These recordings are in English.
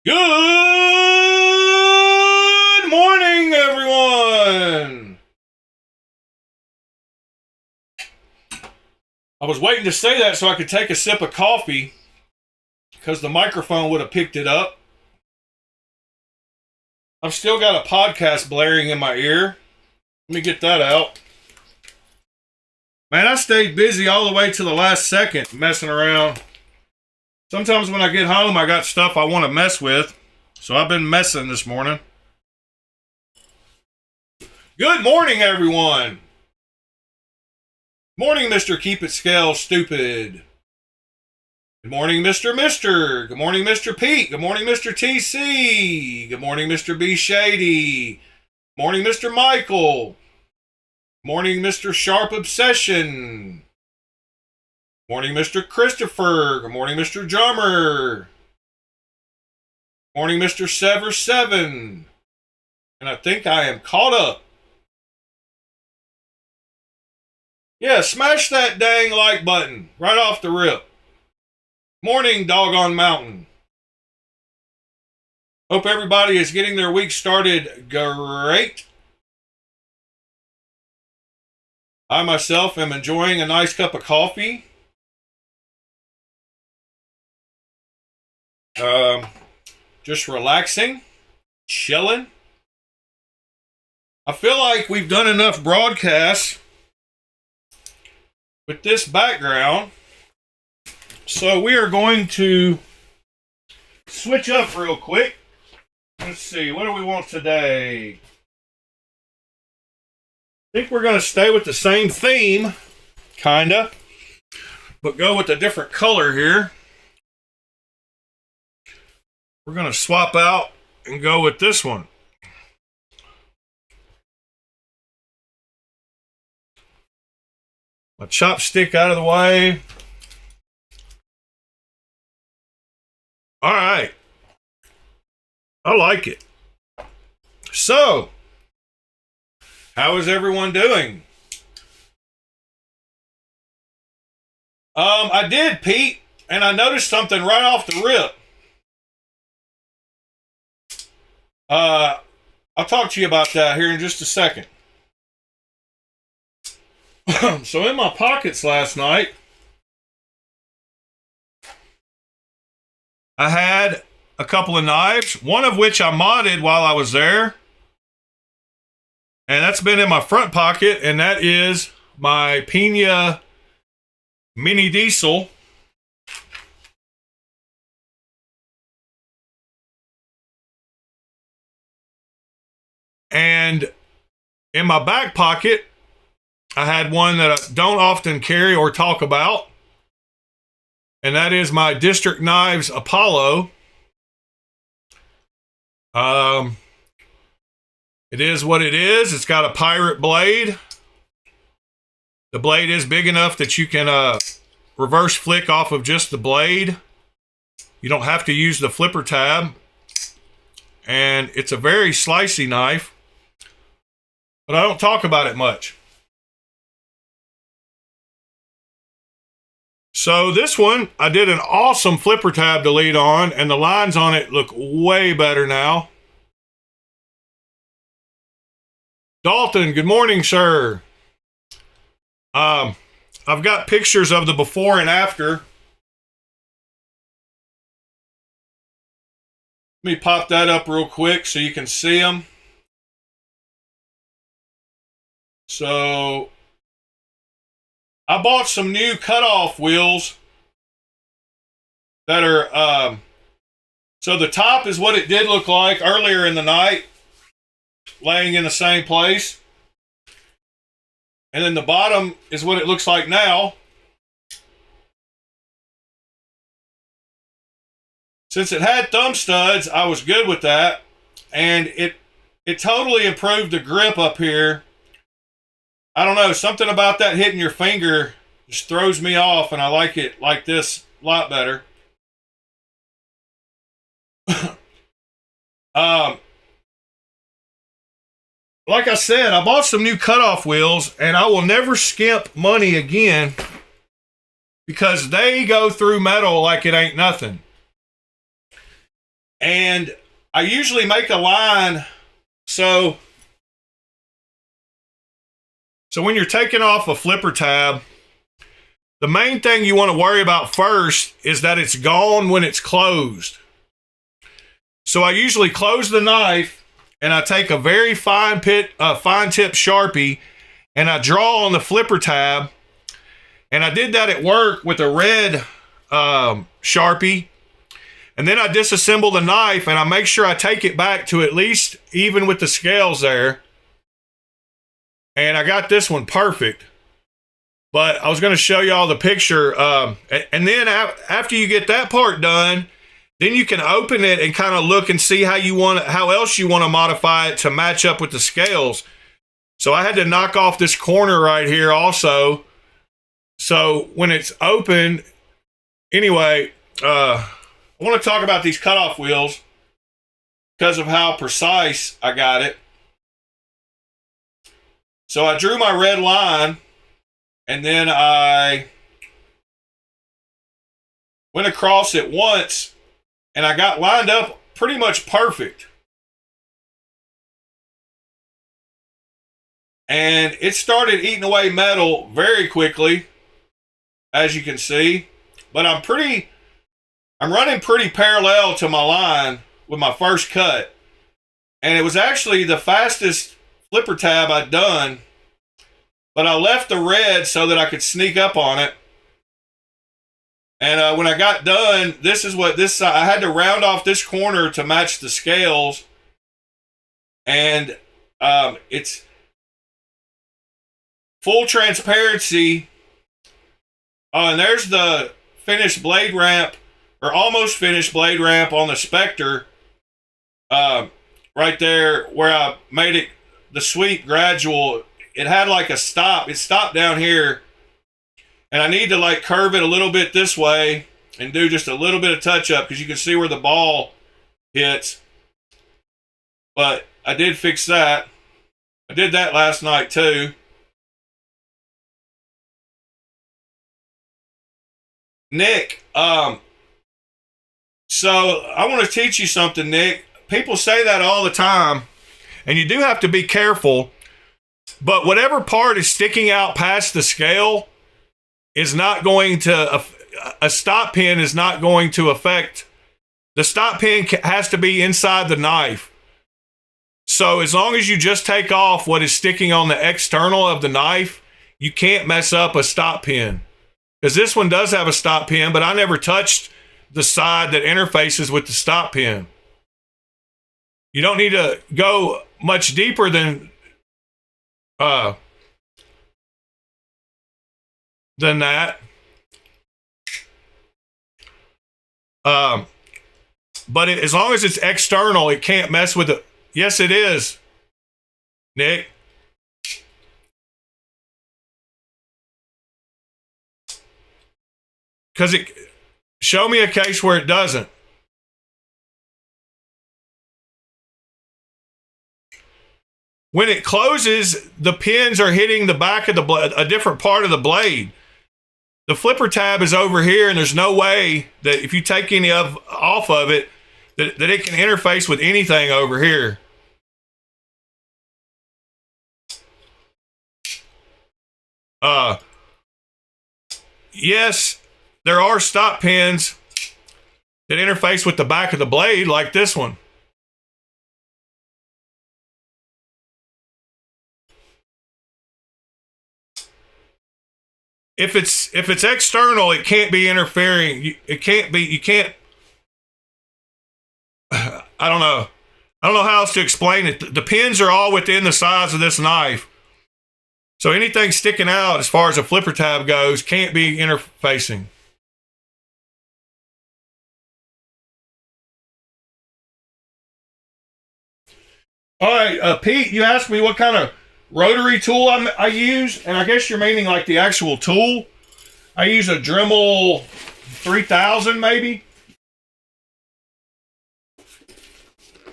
Good morning, everyone. I was waiting to say that so I could take a sip of coffee because the microphone would have picked it up. I've still got a podcast blaring in my ear. Let me get that out. Man, I stayed busy all the way to the last second messing around. Sometimes when I get home, I got stuff I want to mess with. So I've been messing this morning. Good morning, everyone. Morning, Mr. Keep It Scale Stupid. Good morning, Mr. Mister. Good morning, Mr. Pete. Good morning, Mr. TC. Good morning, Mr. B Shady. Good morning, Mr. Michael. Good morning, Mr. Sharp Obsession. Good morning, Mr. Christopher. Good morning, Mr. Drummer. Good morning, Mr. Sever7. And I think I am caught up. Yeah, smash that dang like button right off the rip. Morning, Doggone Mountain. Hope everybody is getting their week started great. I myself am enjoying a nice cup of coffee. Just relaxing, chilling. I feel like we've done enough broadcasts with this background. So we are going to switch up real quick. Let's see, what do we want today? I think we're going to stay with the same theme, kinda, but go with a different color here. We're going to swap out and go with this one. My chopstick out of the way. All right. I like it. So, how is everyone doing? I did, Pete, and I noticed something right off the rip. I'll talk to you about that here in just a second. So in my pockets last night, I had a couple of knives, one of which I modded while I was there. And that's been in my front pocket, and that is my Pina Mini Diesel. And in my back pocket, I had one that I don't often carry or talk about. And that is my District Knives Apollo. It is what it is. It's got a pirate blade. The blade is big enough that you can reverse flick off of just the blade. You don't have to use the flipper tab. And it's a very slicey knife. But I don't talk about it much. So this one, I did an awesome flipper tab delete on, and the lines on it look way better now. Dalton, good morning, sir. I've got pictures of the before and after. Let me pop that up real quick so you can see them. So I bought some new cutoff wheels that are, so the top is what it did look like earlier in the night, laying in the same place. And then the bottom is what it looks like now. Since it had thumb studs, I was good with that. And it totally improved the grip up here. I don't know, something about that hitting your finger just throws me off, and I like it like this a lot better. Like I said, I bought some new cutoff wheels, and I will never skimp money again because they go through metal like it ain't nothing. And I usually make a line. So when you're taking off a flipper tab, the main thing you want to worry about first is that it's gone when it's closed. So I usually close the knife and I take a very fine tip Sharpie and I draw on the flipper tab. And I did that at work with a red Sharpie. And then I disassemble the knife and I make sure I take it back to at least even with the scales there. And I got this one perfect. But I was going to show y'all the picture. And then after you get that part done, then you can open it and kind of look and see how else you want to modify it to match up with the scales. So I had to knock off this corner right here also. So when it's open, anyway, I want to talk about these cutoff wheels because of how precise I got it. So I drew my red line and then I went across it once and I got lined up pretty much perfect. And it started eating away metal very quickly, as you can see. But I'm running pretty parallel to my line with my first cut. And it was actually the fastest flipper tab I'd done. But I left the red so that I could sneak up on it. And when I got done, this is what this side, I had to round off this corner to match the scales. And it's full transparency. Oh, and there's the finished blade ramp, or almost finished blade ramp on the Spectre. Right there where I made it the sweep gradual. It had like a stop. It stopped down here. And I need to like curve it a little bit this way and do just a little bit of touch up because you can see where the ball hits. But I did fix that. I did that last night too. Nick, so I want to teach you something, Nick. People say that all the time, and you do have to be careful. But whatever part is sticking out past the scale is not going to, a stop pin is not going to affect, the stop pin has to be inside the knife. So as long as you just take off what is sticking on the external of the knife, you can't mess up a stop pin. Because this one does have a stop pin, but I never touched the side that interfaces with the stop pin. You don't need to go much deeper than that. But as long as it's external, it can't mess with it. Yes, it is, Nick. Because show me a case where it doesn't. When it closes, the pins are hitting the back of the blade, a different part of the blade. The flipper tab is over here, and there's no way that if you take any off of it, that it can interface with anything over here. Yes, there are stop pins that interface with the back of the blade, like this one. If it's external, it can't be interfering. It can't be. You can't. I don't know. I don't know how else to explain it. The pins are all within the size of this knife. So anything sticking out as far as a flipper tab goes can't be interfacing. All right, Pete, you asked me what kind of rotary tool I use, and I guess you're meaning like the actual tool. I use a Dremel 3000 maybe.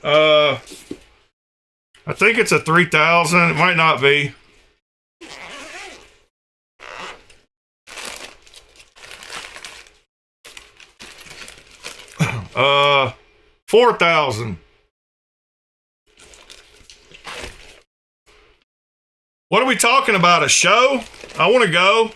I think it's a 3000. It might not be. 4,000. What are we talking about? A show? I want to go.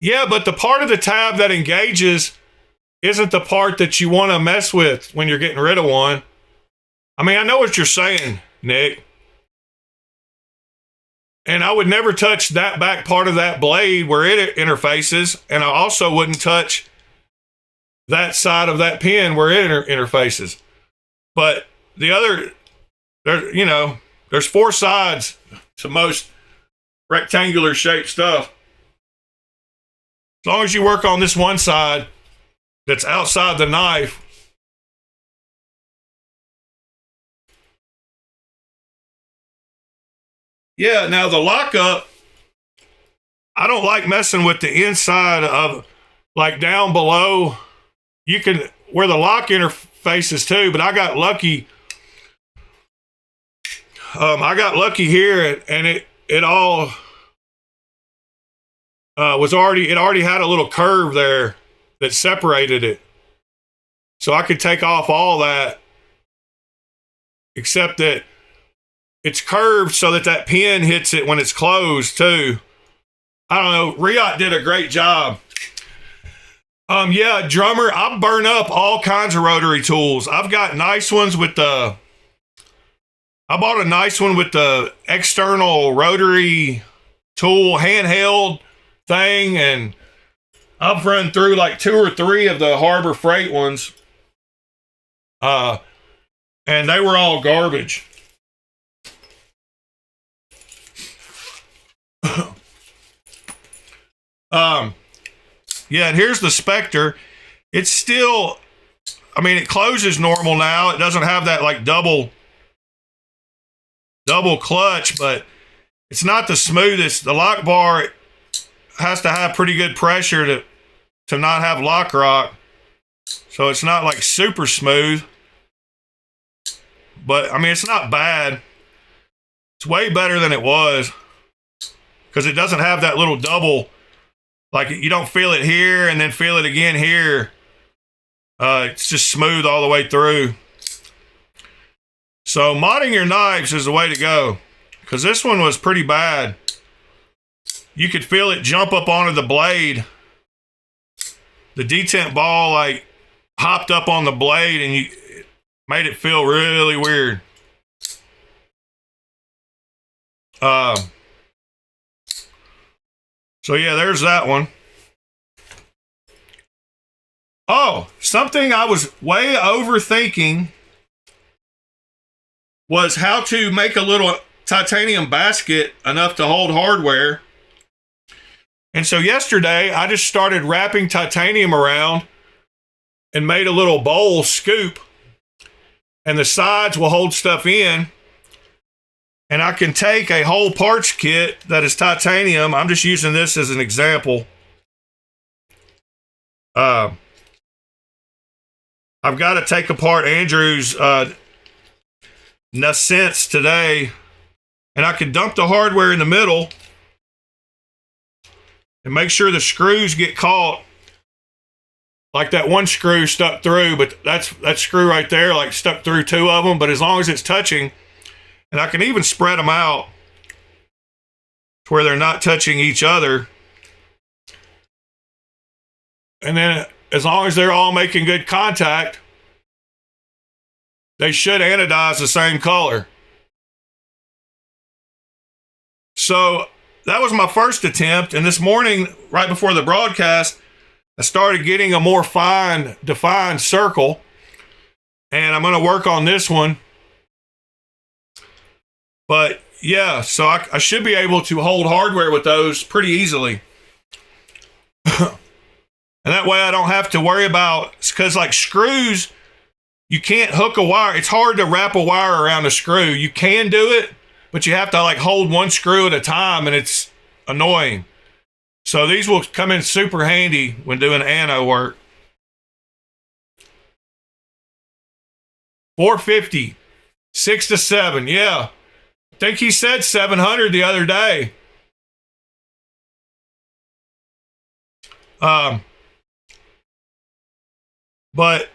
Yeah, but the part of the tab that engages isn't the part that you want to mess with when you're getting rid of one. I mean, I know what you're saying, Nick. And I would never touch that back part of that blade where it interfaces. And I also wouldn't touch that side of that pin where it interfaces. But the other, there's 4 sides to most rectangular shaped stuff. As long as you work on this one side that's outside the knife, yeah, now the lockup, I don't like messing with the inside of, like down below, you can, where the lock interfaces too, but I got lucky. Here and it all it already had a little curve there that separated it. So I could take off all that, except that it's curved so that pin hits it when it's closed too. I don't know. Riot did a great job. Yeah, drummer, I burn up all kinds of rotary tools. I've got nice ones with I bought a nice one with the external rotary tool handheld thing, and I've run through like 2 or 3 of the Harbor Freight ones. And they were all garbage. Yeah, and here's the Spectre. It's still, I mean, it closes normal now. It doesn't have that like double clutch, but it's not the smoothest. The lock bar has to have pretty good pressure to not have lock rock. So it's not like super smooth. But I mean, it's not bad. It's way better than it was, because it doesn't have that little double, like you don't feel it here and then feel it again here. It's just smooth all the way through. So modding your knives is the way to go, because this one was pretty bad. You could feel it jump up onto the blade. The detent ball like hopped up on the blade and it made it feel really weird. So yeah, there's that one. Oh, something I was way overthinking was how to make a little titanium basket enough to hold hardware. And so yesterday, I just started wrapping titanium around and made a little bowl scoop. And the sides will hold stuff in. And I can take a whole parts kit that is titanium. I'm just using this as an example. I've got to take apart Andrew's Nascents today. And I can dump the hardware in the middle and make sure the screws get caught. Like that one screw stuck through, but that screw right there, like stuck through 2 of them. But as long as it's touching, and I can even spread them out to where they're not touching each other. And then as long as they're all making good contact, they should anodize the same color. So that was my first attempt. And this morning, right before the broadcast, I started getting a more fine, defined circle. And I'm going to work on this one. But yeah, so I should be able to hold hardware with those pretty easily. And that way I don't have to worry about, because like screws, you can't hook a wire. It's hard to wrap a wire around a screw. You can do it, but you have to like hold one screw at a time, and it's annoying. So these will come in super handy when doing ano work. 450. 6 to 7. Yeah. I think he said 700 the other day. But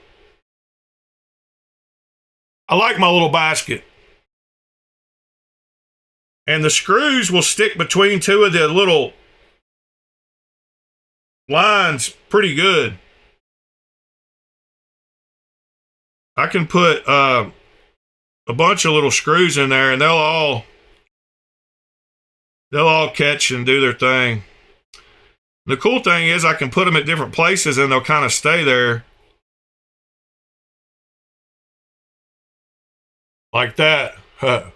I like my little basket. And the screws will stick between two of the little lines pretty good. I can put a bunch of little screws in there and they'll all catch and do their thing. The cool thing is I can put them at different places and they'll kind of stay there. Like that. Huh.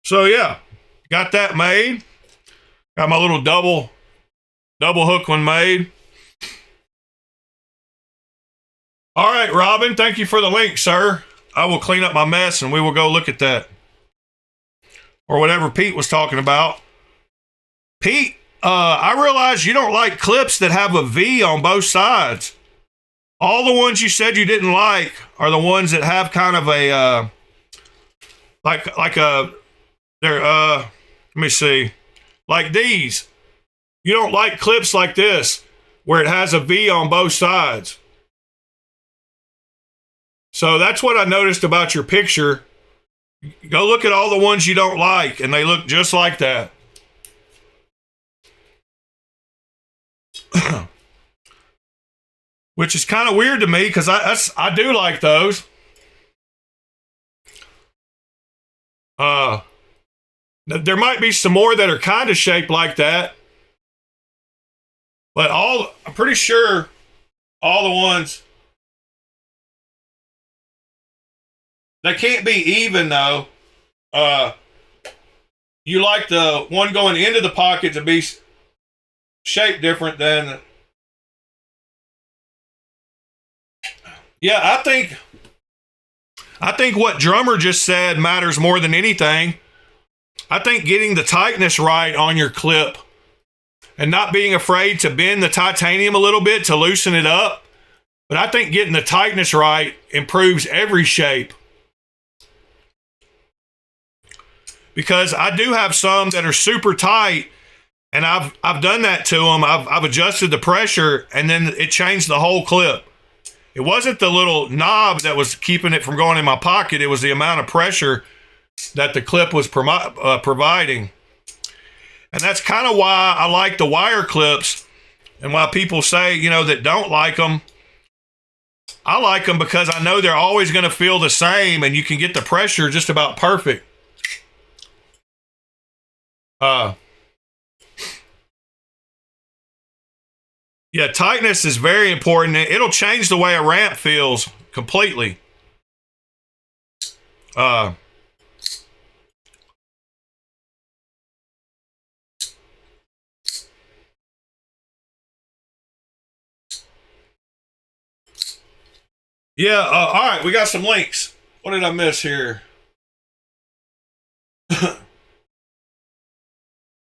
So yeah, got that made. Got my little double hook one made. All right, Robin, thank you for the link, sir. I will clean up my mess and we will go look at that. Or whatever Pete was talking about. Pete, I realize you don't like clips that have a V on both sides. All the ones you said you didn't like are the ones that have kind of a, let me see, like these. You don't like clips like this where it has a V on both sides. So that's what I noticed about your picture. Go look at all the ones you don't like, and they look just like that. Which is kind of weird to me because I do like those. There might be some more that are kind of shaped like that. But I'm pretty sure all the ones, they can't be even though. You like the one going into the pocket to be shaped different than. Yeah, I think what Drummer just said matters more than anything. I think getting the tightness right on your clip and not being afraid to bend the titanium a little bit to loosen it up. But I think getting the tightness right improves every shape. Because I do have some that are super tight, and I've done that to them. I've adjusted the pressure, and then it changed the whole clip. It wasn't the little knob that was keeping it from going in my pocket. It was the amount of pressure that the clip was providing. And that's kind of why I like the wire clips, and why people say, that don't like them. I like them because I know they're always going to feel the same, and you can get the pressure just about perfect. Yeah, tightness is very important. It'll change the way a ramp feels completely. Yeah, all right, we got some links. What did I miss here?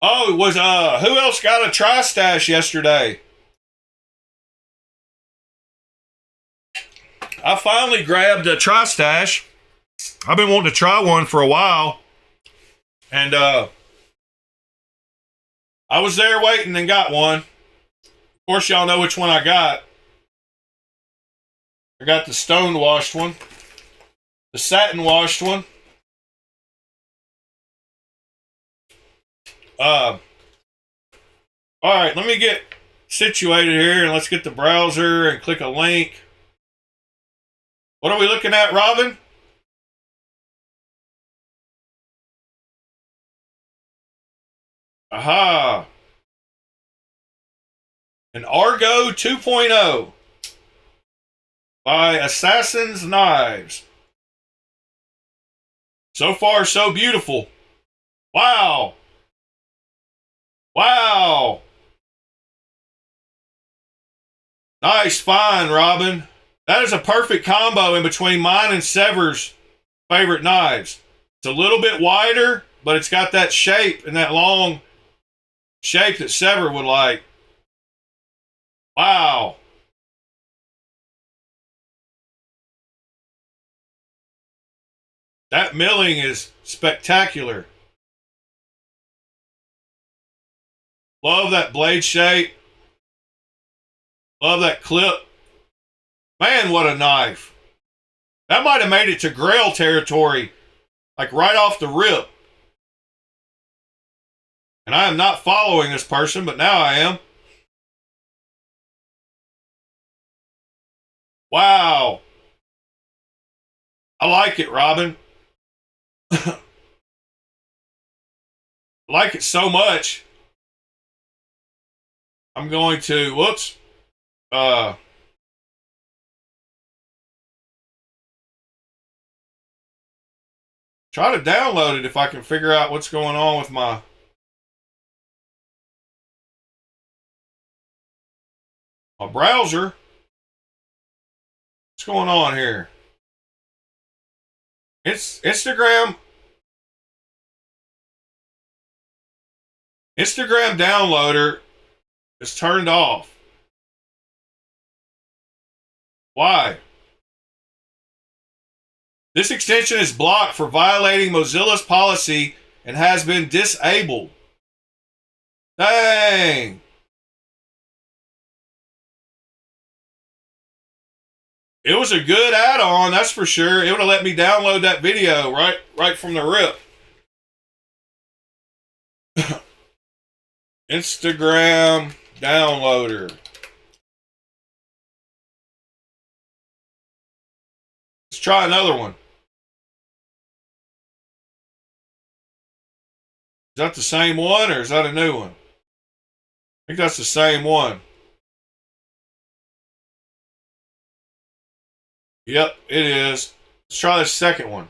Oh, it was who else got a tri-stash yesterday? I finally grabbed a tri-stash. I've been wanting to try one for a while. And I was there waiting and got one. Of course, y'all know which one I got. I got the stone washed one. The satin washed one. All right, let me get situated here and let's get the browser and click a link. What are we looking at, Robin? Aha. An Argo 2.0 by Assassin's Knives. So far, so beautiful. Wow. Wow. Nice find, Robin. That is a perfect combo in between mine and Sever's favorite knives. It's a little bit wider, but it's got that shape and that long shape that Sever would like. Wow. That milling is spectacular. Love that blade shape. Love that clip. Man, what a knife. That might have made it to Grail territory, like right off the rip. And I am not following this person, but now I am. Wow. I like it, Robin. I like it so much. I'm going to, whoops. Try to download it if I can figure out what's going on with my browser. What's going on here? It's Instagram downloader is turned off. Why? This extension is blocked for violating Mozilla's policy and has been disabled. Dang. It was a good add-on, that's for sure. It would have let me download that video right from the rip. Instagram downloader. Let's try another one. Is that the same one or is that a new one? I think that's the same one. Yep, it is. Let's try the second one.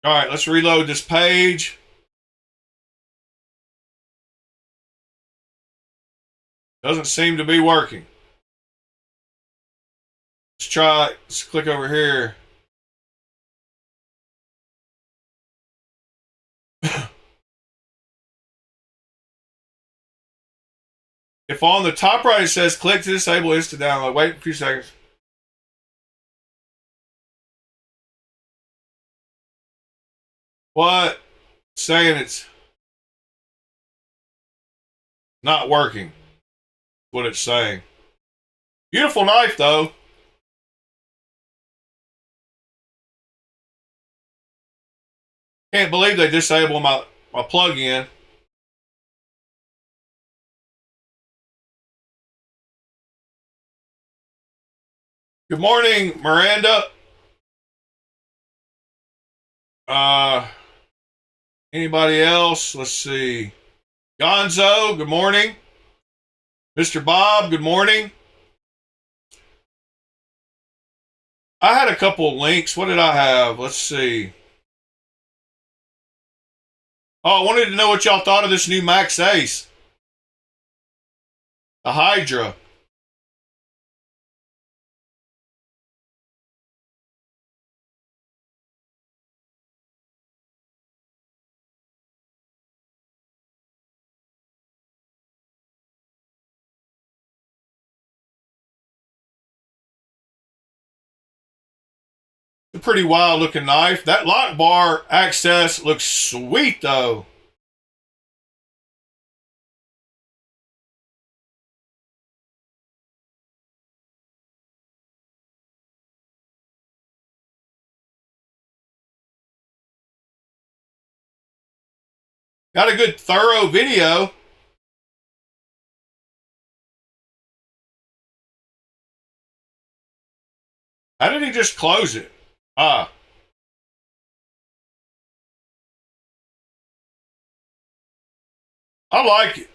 All right, let's reload this page. Doesn't seem to be working. Let's try, let's click over here. If on the top right it says click to disable instant download, wait a few seconds. What? Saying it's not working. What it's saying. Beautiful knife though. Can't believe they disabled my plug-in. Good morning, Miranda. Anybody else? Let's see. Gonzo, good morning. Mr. Bob, good morning. I had a couple of links. What did I have? Let's see. Oh, I wanted to know what y'all thought of this new Max Ace. The Hydra. A pretty wild looking knife. That lock bar access looks sweet though. Got a good thorough video. How did he just close it? Ah. I like it.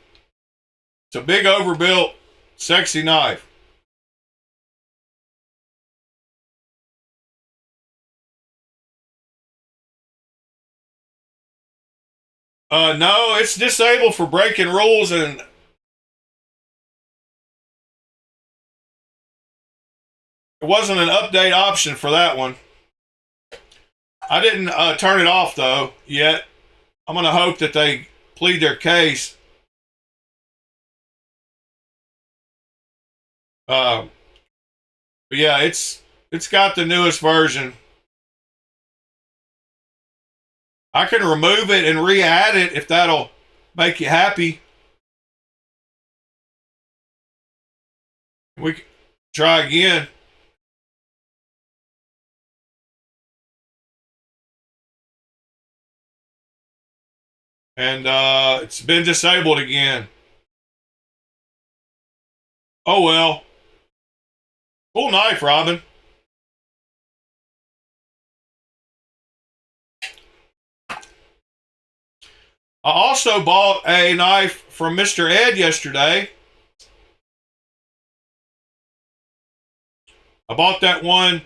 It's a big overbuilt, sexy knife. No, it's disabled for breaking rules and there wasn't an update option for that one. I didn't turn it off though yet. I'm going to hope that they plead their case. But yeah, it's got the newest version. I can remove it and re-add it if that'll make you happy. We can try again. And it's been disabled again. Oh well. Cool knife, Robin. I also bought a knife from Mr. Ed yesterday. I bought that one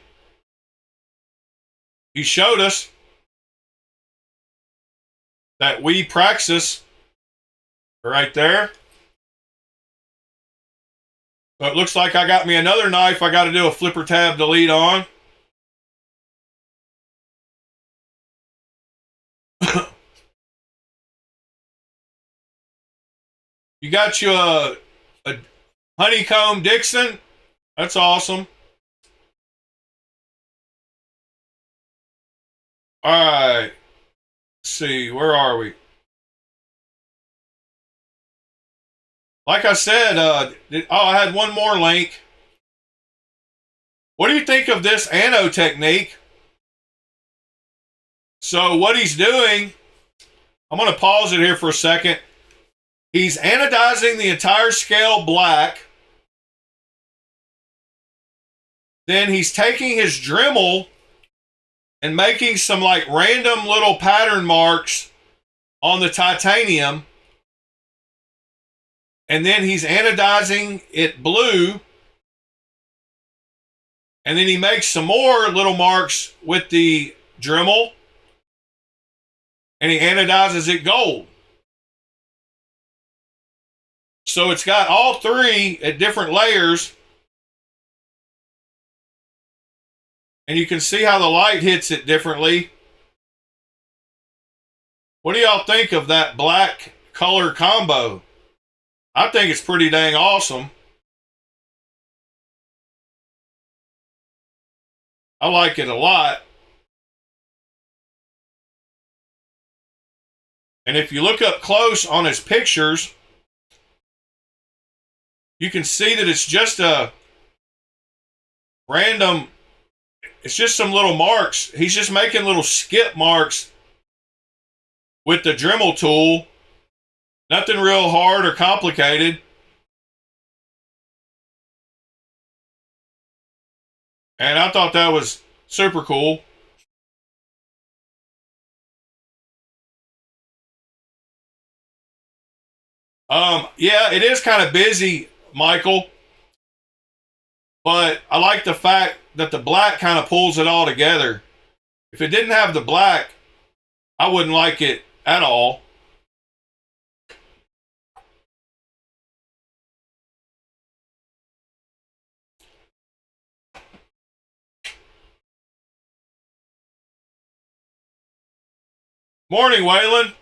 he showed us, that we Praxis right there. So it looks like I got me another knife I got to do a flipper tab delete on. You got you a honeycomb Dixon. That's awesome. All right. Let's see, where are we? Like I said, I had one more link. What do you think of this ano technique? So what he's doing, I'm going to pause it here for a second. He's anodizing the entire scale black. Then he's taking his Dremel and making some like random little pattern marks on the titanium. And then he's anodizing it blue. And then he makes some more little marks with the Dremel. And he anodizes it gold. So it's got all three at different layers. And you can see how the light hits it differently. What do y'all think of that black color combo? I think it's pretty dang awesome. I like it a lot. And if you look up close on his pictures, you can see that it's just a random, it's just some little marks. He's just making little skip marks with the Dremel tool. Nothing real hard or complicated. And I thought that was super cool. Yeah, it is kind of busy, Michael. But I like the fact that the black kind of pulls it all together. If it didn't have the black, I wouldn't like it at all. Morning, Waylon.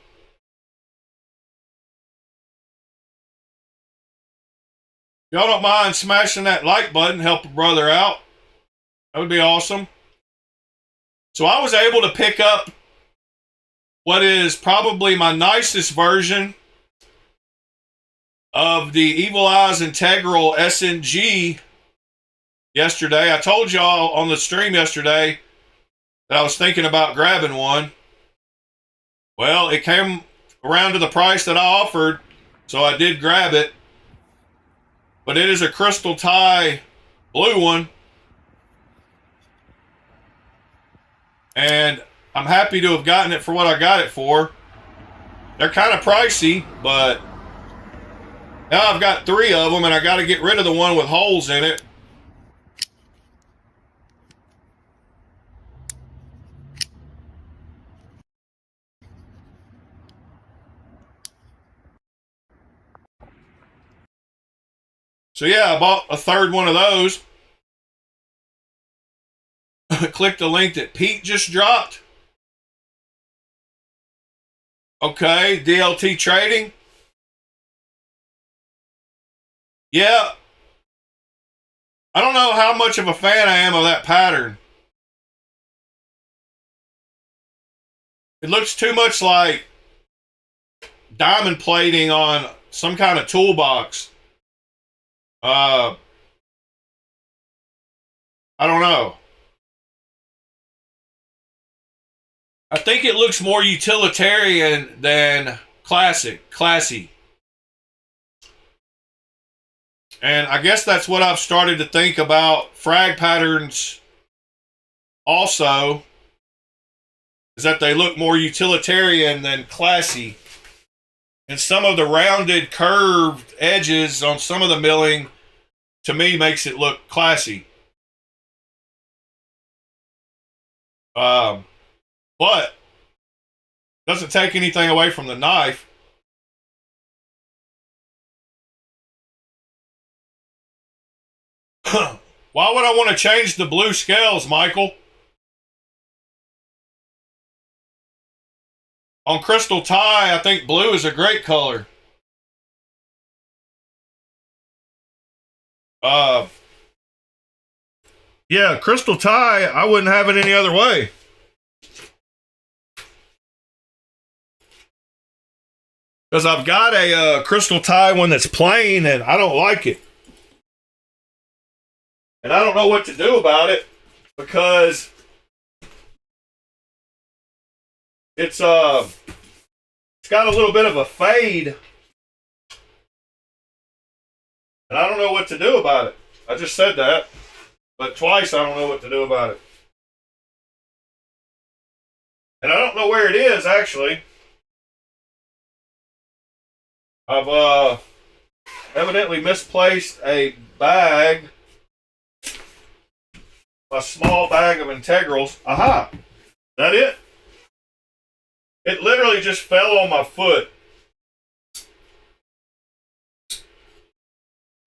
Y'all don't mind smashing that like button, help a brother out. That would be awesome. So I was able to pick up what is probably my nicest version of the Evil Eyes Integral SNG yesterday. I told y'all on the stream yesterday that I was thinking about grabbing one. Well, it came around to the price that I offered, so I did grab it. But it is a crystal tie blue one. And I'm happy to have gotten it for what I got it for. They're kind of pricey, but now I've got 3 of them and I got to get rid of the one with holes in it. So yeah, I bought a 3rd one of those. Click the link that Pete just dropped. Okay, DLT trading. Yeah. I don't know how much of a fan I am of that pattern. It looks too much like diamond plating on some kind of toolbox. I don't know. I think it looks more utilitarian than classy. And I guess that's what I've started to think about frag patterns also, is that they look more utilitarian than classy. And some of the rounded, curved edges on some of the milling, to me, makes it look classy. But doesn't take anything away from the knife. Why would I want to change the blue scales, Michael? On crystal tie, I think blue is a great color. Yeah, crystal tie, I wouldn't have it any other way. Because I've got a crystal tie one that's plain, and I don't like it. And I don't know what to do about it, because it's got a little bit of a fade. And I don't know what to do about it. I just said that. But twice I don't know what to do about it. And I don't know where it is, actually. I've evidently misplaced a bag. A small bag of integrals. Aha! Is that it? It literally just fell on my foot.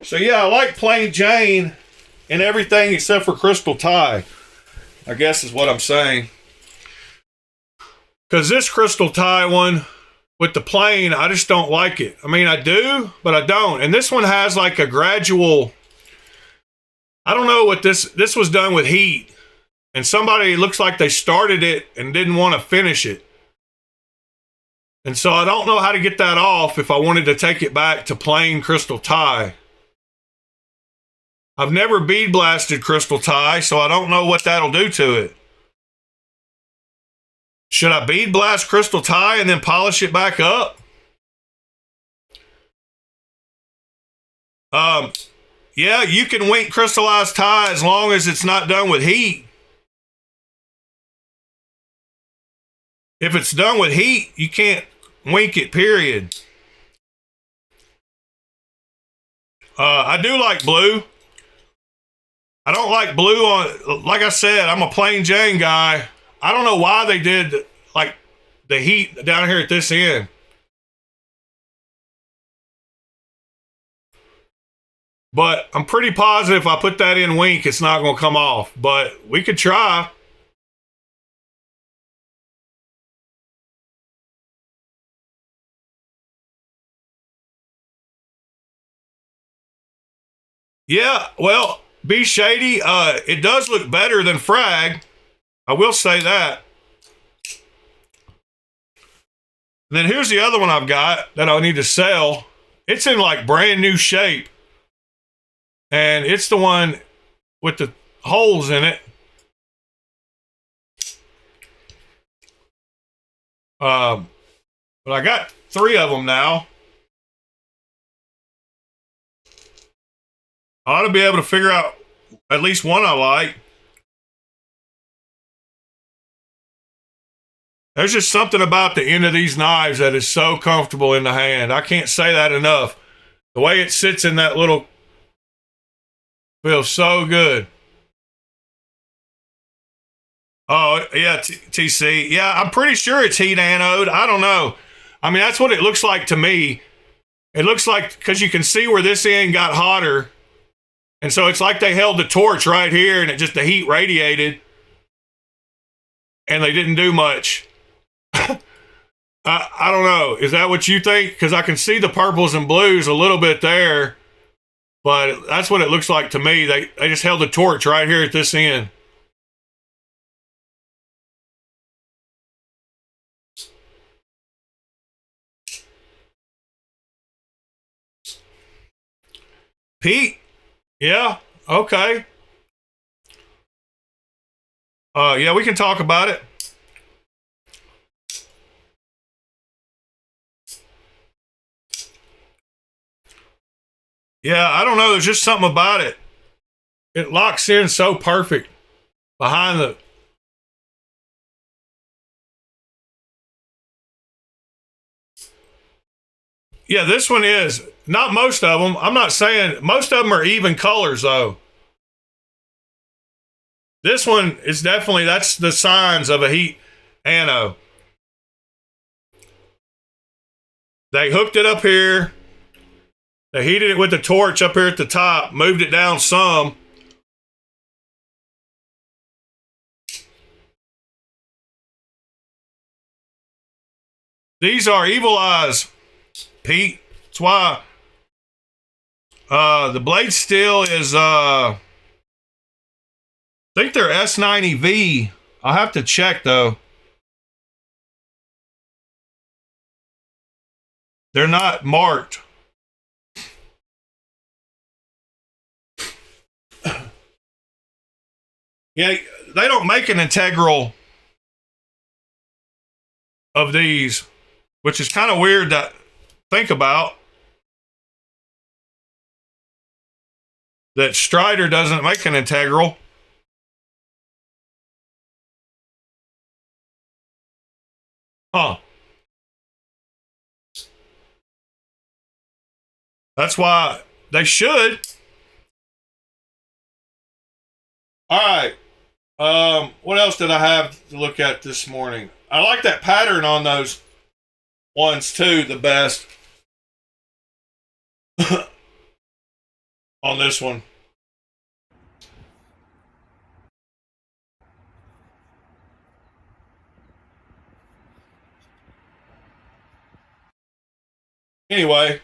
So yeah, I like plain Jane in everything except for crystal tie, I guess is what I'm saying. Because this crystal tie one with the plain, I just don't like it. I mean, I do, but I don't. And this one has like a gradual, I don't know what this was done with heat. And somebody looks like they started it and didn't want to finish it. And so I don't know how to get that off if I wanted to take it back to plain crystal tie. I've never bead blasted crystal tie, so I don't know what that'll do to it. Should I bead blast crystal tie and then polish it back up? Yeah, you can wink crystallized tie as long as it's not done with heat. If it's done with heat, you can't wink it, period. I do like blue. I don't like blue on, like I said, I'm a plain Jane guy. I don't know why they did like the heat down here at this end. But I'm pretty positive if I put that in wink, it's not going to come off. But we could try. Yeah, well, Be Shady, it does look better than frag. I will say that. And then here's the other one I've got that I need to sell. It's in like brand new shape. And it's the one with the holes in it. But I got 3 of them now. I ought to be able to figure out at least one I like. There's just something about the end of these knives that is so comfortable in the hand. I can't say that enough. The way it sits in that little feels so good. Oh, yeah, TC. Yeah, I'm pretty sure it's heat anode. I don't know. I mean, that's what it looks like to me. It looks like, because you can see where this end got hotter. And so it's like they held the torch right here and the heat radiated. And they didn't do much. I don't know. Is that what you think? Because I can see the purples and blues a little bit there, but that's what it looks like to me. They just held the torch right here at this end. Pete? Yeah, okay. Yeah, we can talk about it. Yeah, I don't know. There's just something about it. It locks in so perfect behind the. Yeah, this one is. Not most of them. I'm not saying most of them are even colors, though. This one is definitely, that's the signs of a heat ano. They hooked it up here. They heated it with the torch up here at the top, moved it down some. These are Evil Eyes, Pete. That's why the blade steel is, I think they're S90V. I'll have to check, though. They're not marked. Yeah, they don't make an integral of these, which is kind of weird to think about. That Strider doesn't make an integral. Huh. That's why they should. All right. What else did I have to look at this morning? I like that pattern on those ones too, the best. On this one. Anyway,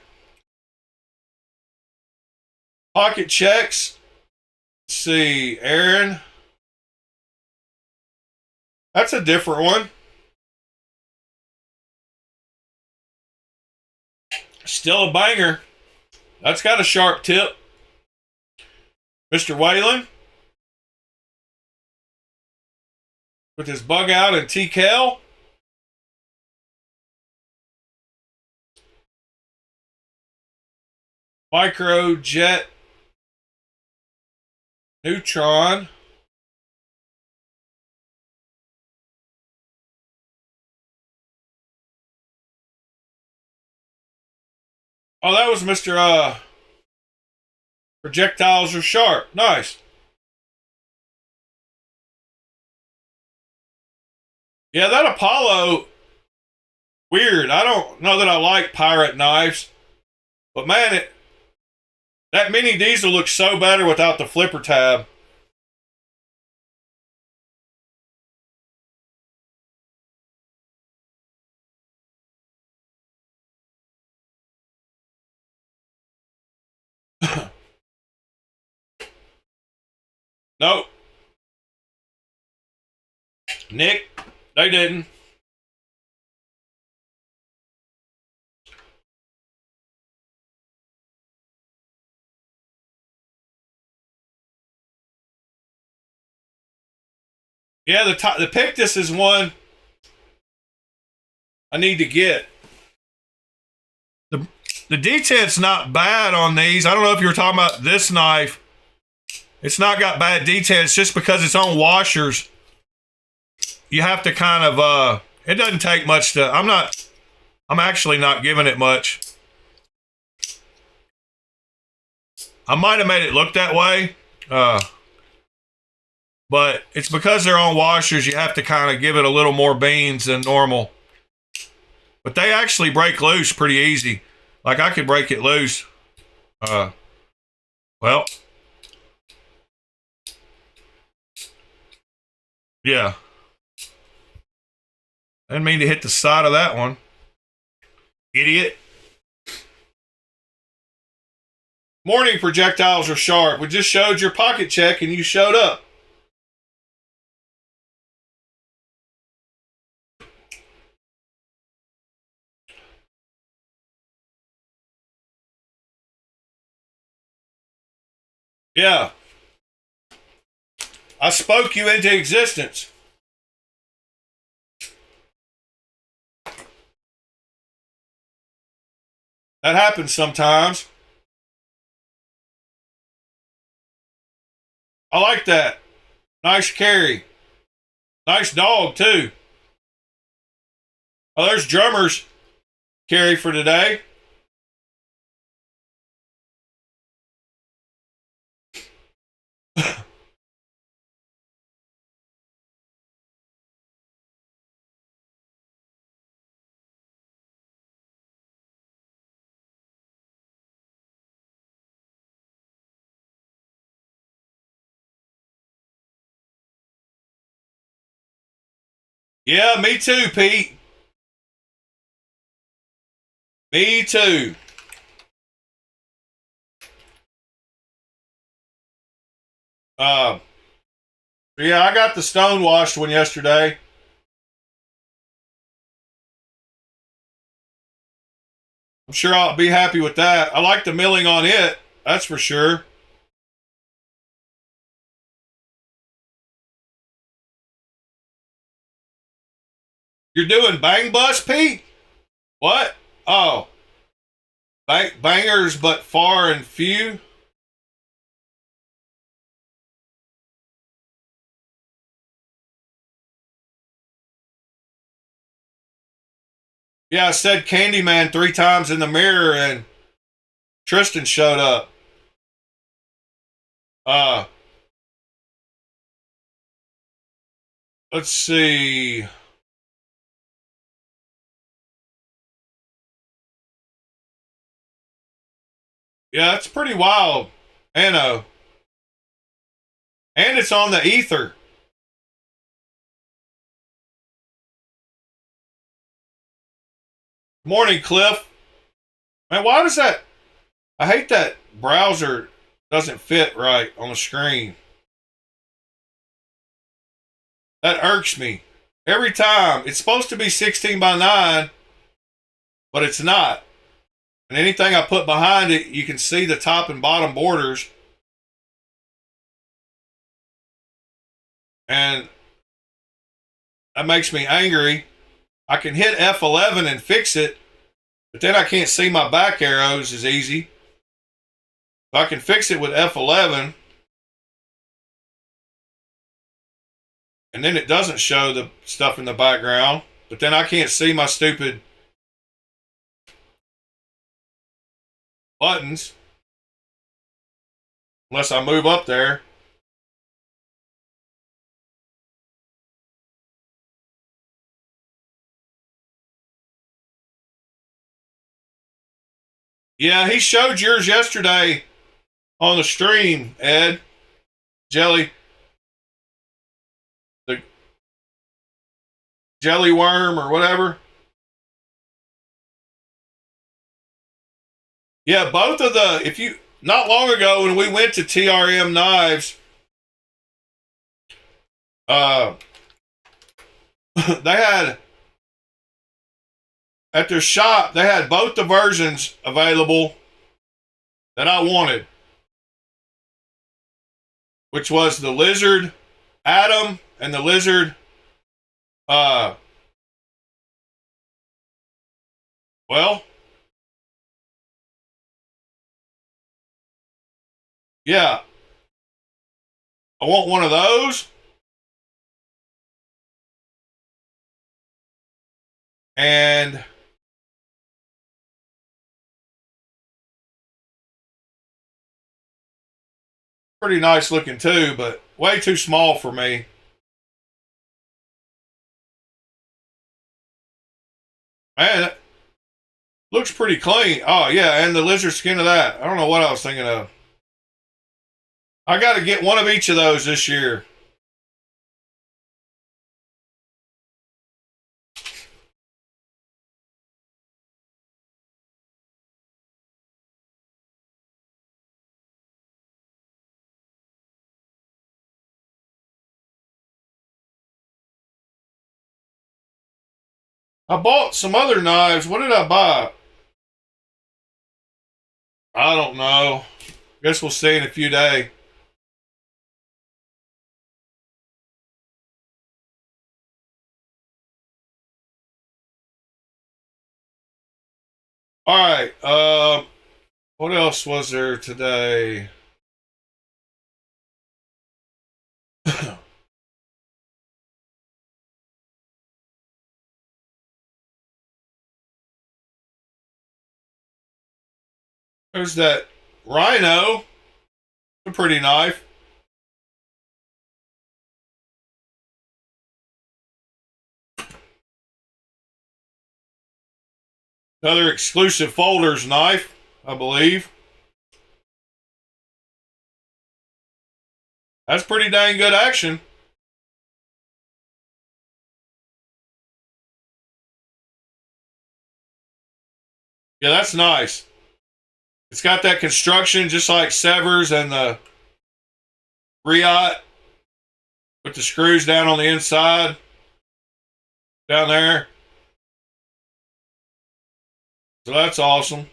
pocket checks. Let's see, Aaron. That's a different one. Still a banger. That's got a sharp tip. Mr. Whalen with his bug out and TCal. Micro Jet Neutron. Oh, that was Mr. Projectiles are sharp. Nice. Yeah, that Apollo, weird. I don't know that I like pirate knives, but man, that mini diesel looks so better without the flipper tab. Nope. Nick, they didn't. Yeah, the Pictus is one I need to get. The detent's not bad on these. I don't know if you were talking about this knife. It's not got bad detent. It's just because it's on washers. You have to kind of, it doesn't take much to, I'm actually not giving it much. I might have made it look that way. But it's because they're on washers, you have to kind of give it a little more beans than normal. But they actually break loose pretty easy. Like I could break it loose. Well. Yeah. I didn't mean to hit the side of that one. Idiot. Morning, projectiles are sharp. We just showed your pocket check and you showed up. Yeah. I spoke you into existence. That happens sometimes. I like that. Nice carry. Nice dog, too. Oh, there's Drummer's carry for today. Yeah, me too, Pete. Me too. Yeah, I got the stonewashed one yesterday. I'm sure I'll be happy with that. I like the milling on it, that's for sure. You're doing bang bus, Pete? What? Oh, bangers but far and few. Yeah, I said Candyman 3 times in the mirror and Tristan showed up. Uh, let's see. Yeah, it's pretty wild. And it's on the ether. Morning, Cliff. Man, why does that? I hate that browser doesn't fit right on the screen. That irks me. Every time. It's supposed to be 16 by 9, but it's not. And anything I put behind it, you can see the top and bottom borders. And that makes me angry. I can hit F11 and fix it, but then I can't see my back arrows as easy. If I can fix it with F11, and then it doesn't show the stuff in the background, but then I can't see my stupid buttons unless I move up there. Yeah, he showed yours yesterday on the stream, Ed. Jelly. The jelly worm or whatever. Yeah, both of the, if you, not long ago when we went to TRM Knives, they had, at their shop, they had both the versions available that I wanted, which was the Lizard Atom and the Lizard, well, yeah, I want one of those. And pretty nice looking too, but way too small for me. Man, it looks pretty clean. Oh, yeah, and the lizard skin of that. I don't know what I was thinking of. I got to get one of each of those this year. I bought some other knives. What did I buy? I don't know. Guess we'll see in a few days. All right. What else was there today? There's that Rhino. A pretty knife. Another exclusive folders knife, I believe. That's pretty dang good action. Yeah, that's nice. It's got that construction just like Severs and the Riot with the screws down on the inside. Down there. So that's awesome.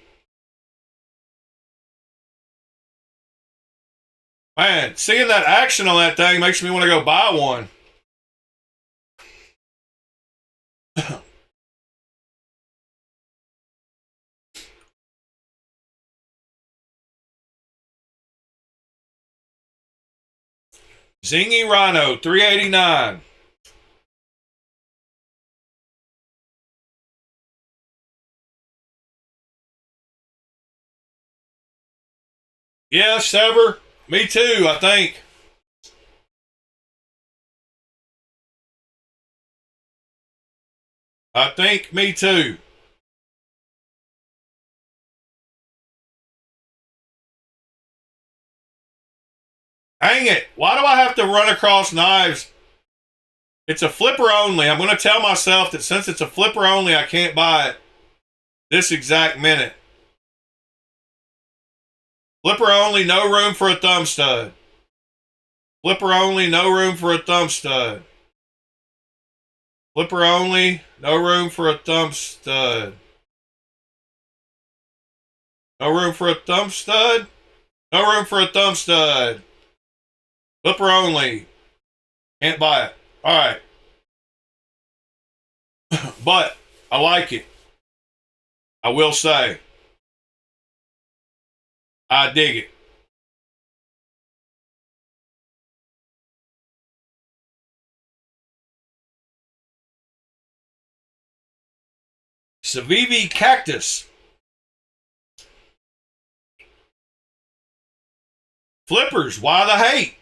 Man, seeing that action on that thing makes me want to go buy one. Zingy Rhino, $389. Yeah, Sever. Me too, I think. I think me too. Hang it. Why do I have to run across knives? It's a flipper only. I'm going to tell myself that since it's a flipper only, I can't buy it this exact minute. Flipper only, no room for a thumb stud. Flipper only, no room for a thumb stud. Flipper only, no room for a thumb stud. No room for a thumb stud. No room for a thumb stud. Flipper only. Can't buy it. Alright. But I like it. I will say. I dig it. Civivi Cactus. Flippers, why the hate?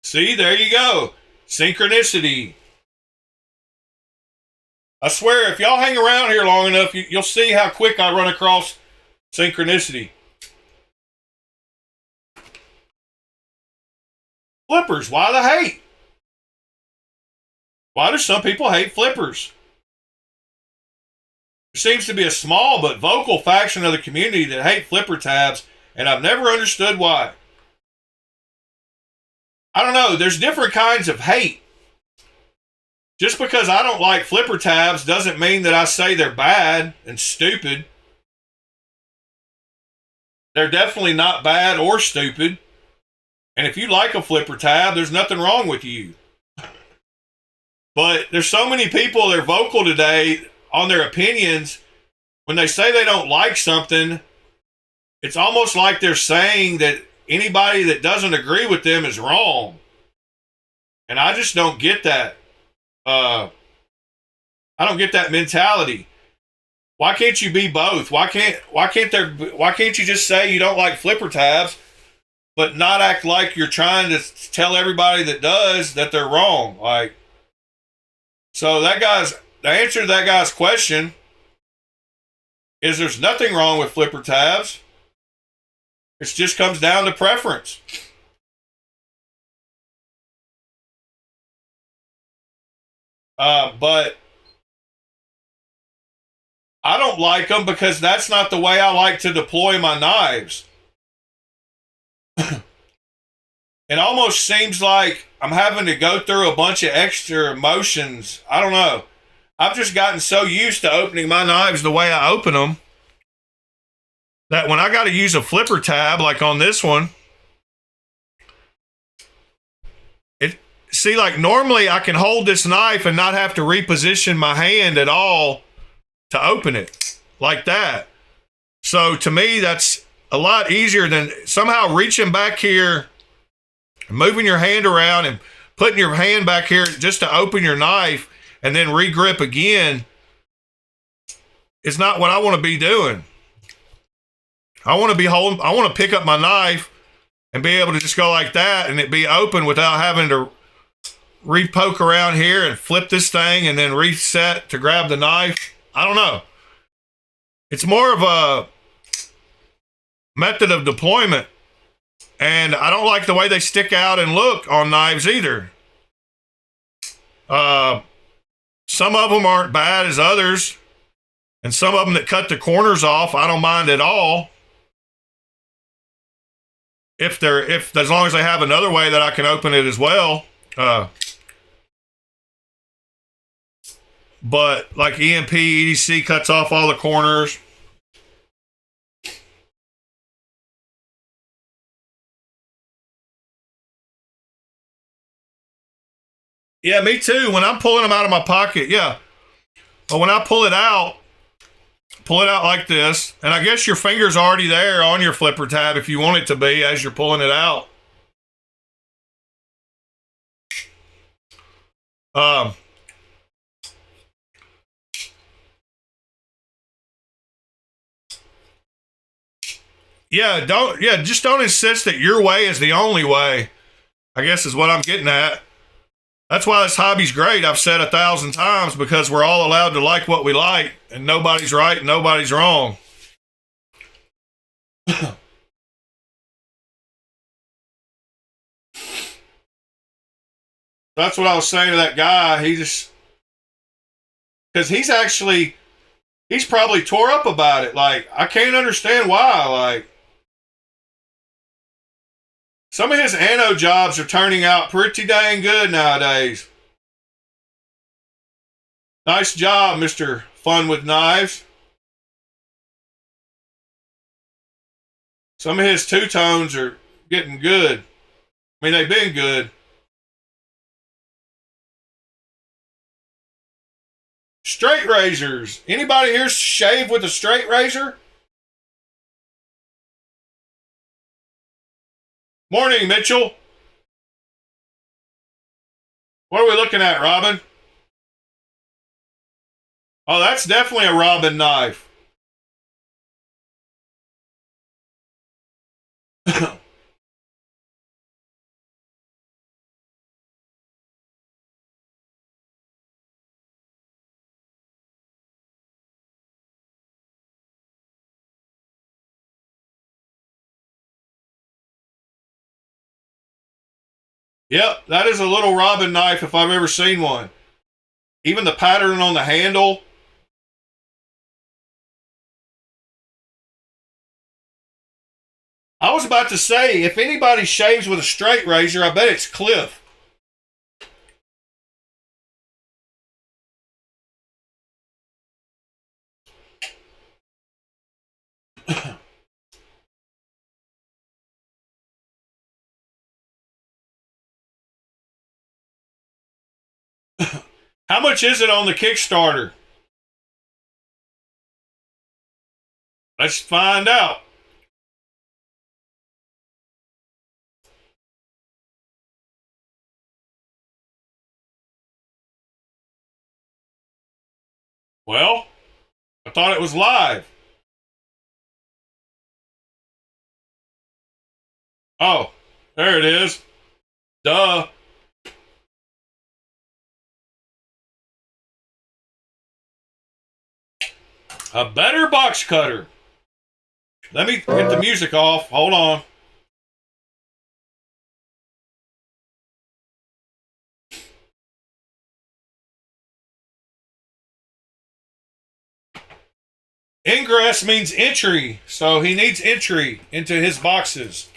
See, there you go. Synchronicity. I swear, if y'all hang around here long enough, you'll see how quick I run across synchronicity. Flippers, why the hate? Why do some people hate flippers? There seems to be a small but vocal faction of the community that hate flipper tabs, and I've never understood why. I don't know, there's different kinds of hate. Just because I don't like flipper tabs doesn't mean that I say they're bad and stupid. They're definitely not bad or stupid. And if you like a flipper tab, there's nothing wrong with you. But there's so many people that are vocal today on their opinions. When they say they don't like something, it's almost like they're saying that anybody that doesn't agree with them is wrong. And I just don't get that. I don't get that mentality. Why can't you be both? Why can't you just say you don't like flipper tabs, but not act like you're trying to tell everybody that does that they're wrong? Like, so the answer to that guy's question is there's nothing wrong with flipper tabs. It just comes down to preference. But I don't like them because that's not the way I like to deploy my knives. It almost seems like I'm having to go through a bunch of extra motions. I don't know. I've just gotten so used to opening my knives the way I open them that when I got to use a flipper tab, like on this one, like normally I can hold this knife and not have to reposition my hand at all to open it like that. So to me, that's a lot easier than somehow reaching back here, moving your hand around and putting your hand back here just to open your knife and then re-grip again. It's not what I want to be doing. I want to pick up my knife and be able to just go like that and it be open without having to re-poke around here and flip this thing and then reset to grab the knife. I don't know. It's more of a method of deployment, and I don't like the way they stick out and look on knives either. Some of them aren't bad as others, and some of them that cut the corners off, I don't mind at all. If as long as they have another way that I can open it as well. But like EMP, EDC cuts off all the corners. Yeah, me too. When I'm pulling them out of my pocket, yeah. But when I pull it out like this, and I guess your finger's already there on your flipper tab if you want it to be as you're pulling it out. Just don't insist that your way is the only way, I guess is what I'm getting at. That's why this hobby's great. I've said 1,000 times, because we're all allowed to like what we like, and nobody's right and nobody's wrong. That's what I was saying to that guy. Because he's probably tore up about it. Like, I can't understand why. Like, some of his anno jobs are turning out pretty dang good nowadays. Nice job, Mr. Fun with Knives. Some of his two-tones are getting good. I mean, they've been good. Straight razors. Anybody here shave with a straight razor? Morning, Mitchell. What are we looking at, Robin? Oh, that's definitely a Robin knife. Yep, that is a little Robin knife if I've ever seen one. Even the pattern on the handle. I was about to say, if anybody shaves with a straight razor, I bet it's Cliff. How much is it on the Kickstarter? Let's find out. Well, I thought it was live. Oh, there it is. Duh. A better box cutter. Let me get the music off. Hold on. Ingress means entry, so he needs entry into his boxes.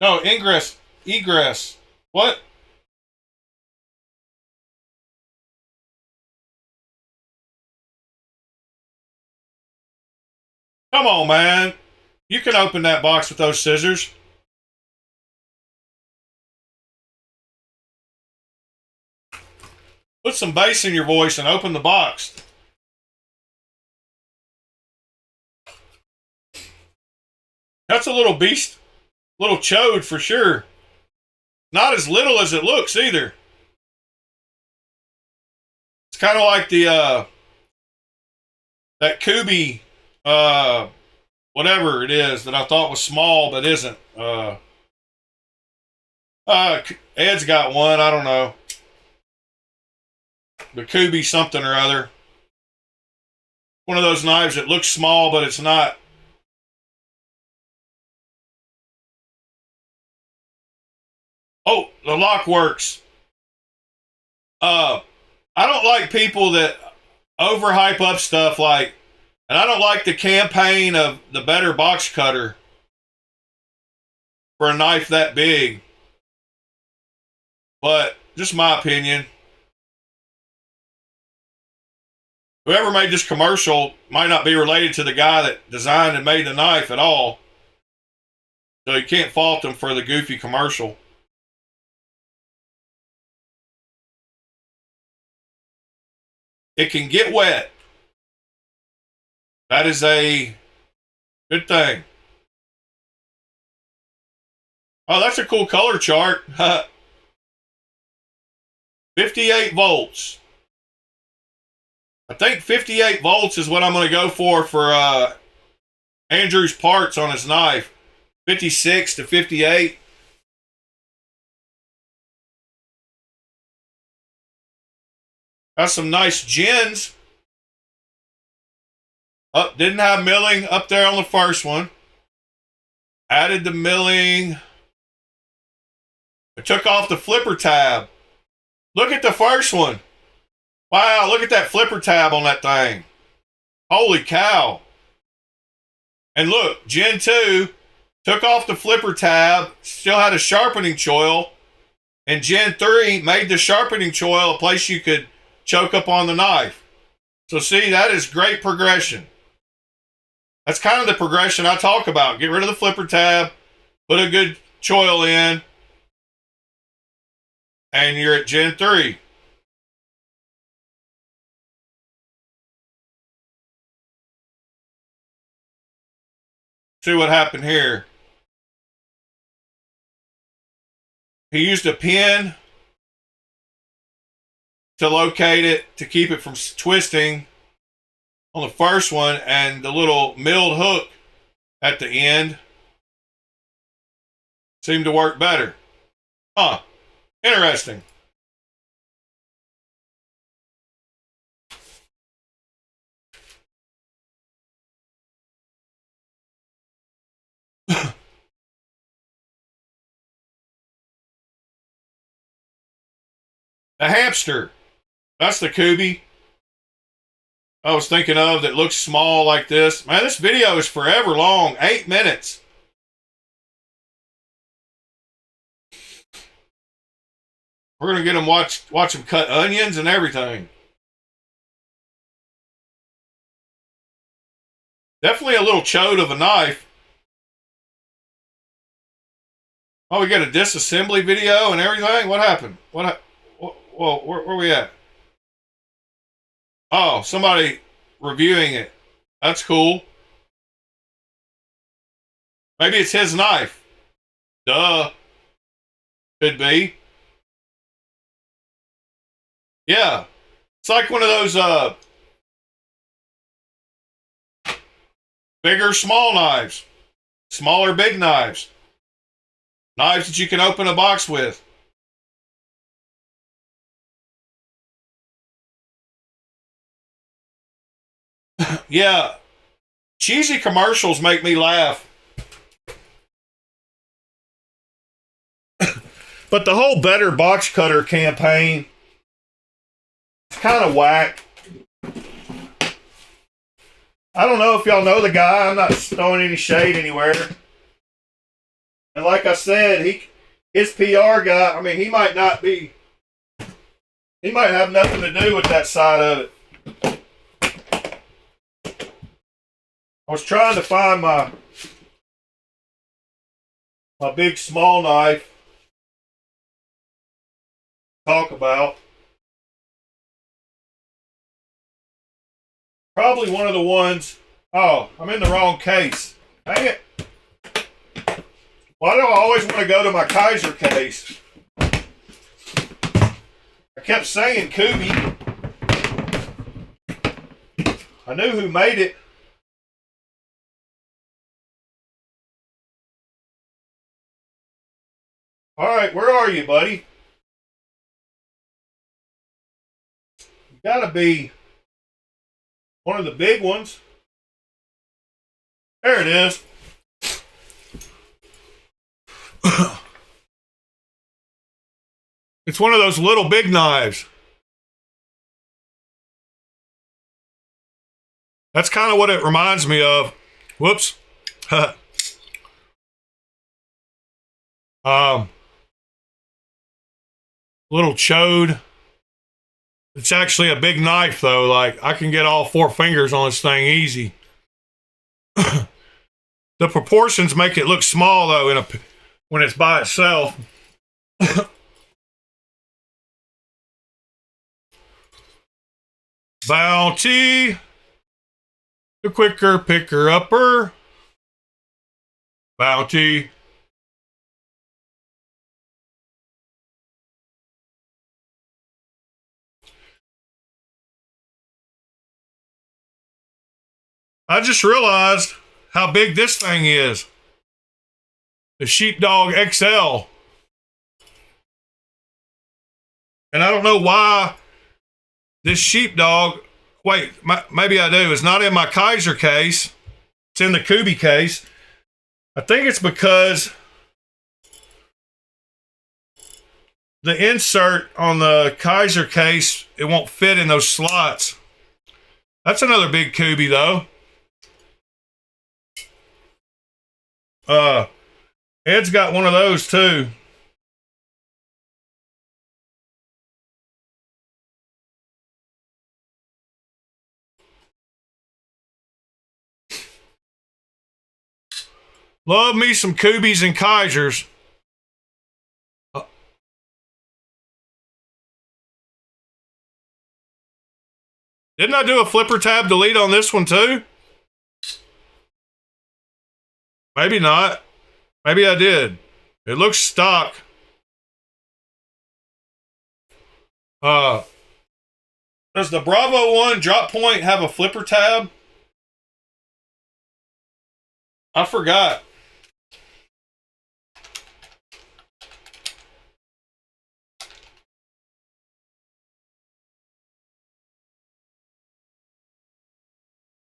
No, ingress. Egress. What? Come on, man. You can open that box with those scissors. Put some bass in your voice and open the box. That's a little beast, little chode for sure. Not as little as it looks either. It's kind of like the that Kubey whatever it is that I thought was small but isn't. Ed's got one, I don't know. The Kubey something or other. One of those knives that looks small but it's not. Oh, the lock works. I don't like people that overhype up stuff like, and I don't like the campaign of the better box cutter for a knife that big. But just my opinion. Whoever made this commercial might not be related to the guy that designed and made the knife at all. So you can't fault them for the goofy commercial. It can get wet. That is a good thing. Oh, that's a cool color chart. 58 volts. I think 58 volts is what I'm going to go for Andrew's parts on his knife. 56 to 58. Got some nice gins. Oh, didn't have milling up there on the first one. Added the milling. I took off the flipper tab. Look at the first one. Wow, look at that flipper tab on that thing. Holy cow. And look, Gen 2 took off the flipper tab, still had a sharpening choil, and Gen 3 made the sharpening choil a place you could choke up on the knife. So see, that is great progression. That's kind of the progression I talk about. Get rid of the flipper tab, put a good choil in, and you're at Gen 3. See what happened here. He used a pin to locate it, to keep it from twisting on the first one, and the little milled hook at the end seemed to work better. Huh. Interesting. A hamster. That's the Kubey I was thinking of that looks small like this. Man, this video is forever long. 8 minutes. We're going to get them watch them cut onions and everything. Definitely a little chode of a knife. Oh, we got a disassembly video and everything? What happened? Whoa, where we at? Oh, somebody reviewing it. That's cool. Maybe it's his knife. Duh. Could be. Yeah. It's like one of those bigger, small knives. Smaller, big knives. Knives that you can open a box with. Yeah. Cheesy commercials make me laugh. But the whole Better Box Cutter campaign is kind of whack. I don't know if y'all know the guy. I'm not throwing any shade anywhere. And like I said, his PR guy, I mean, he might have nothing to do with that side of it. I was trying to find my big small knife to talk about. Probably one of the ones. Oh, I'm in the wrong case. Dang it. Why do I always want to go to my Kaiser case? I kept saying Kubey. I knew who made it. All right, where are you, buddy? You gotta be one of the big ones. There it is. It's one of those little big knives. That's kind of what it reminds me of. Whoops. Little chode. It's actually a big knife though. Like I can get all 4 fingers on this thing easy. The proportions make it look small though when it's by itself. Bounty. The quicker picker upper. Bounty. I just realized how big this thing is. The Sheepdog XL. And I don't know why this Sheepdog, wait, maybe I do. It's not in my Kaiser case. It's in the Kubey case. I think it's because the insert on the Kaiser case, it won't fit in those slots. That's another big Kubey though. Ed's got one of those too. Love me some Kubeys and Kaisers. Didn't I do a flipper tab delete on this one too? Maybe not. Maybe I did. It looks stock. Does the Bravo 1 drop point have a flipper tab? I forgot.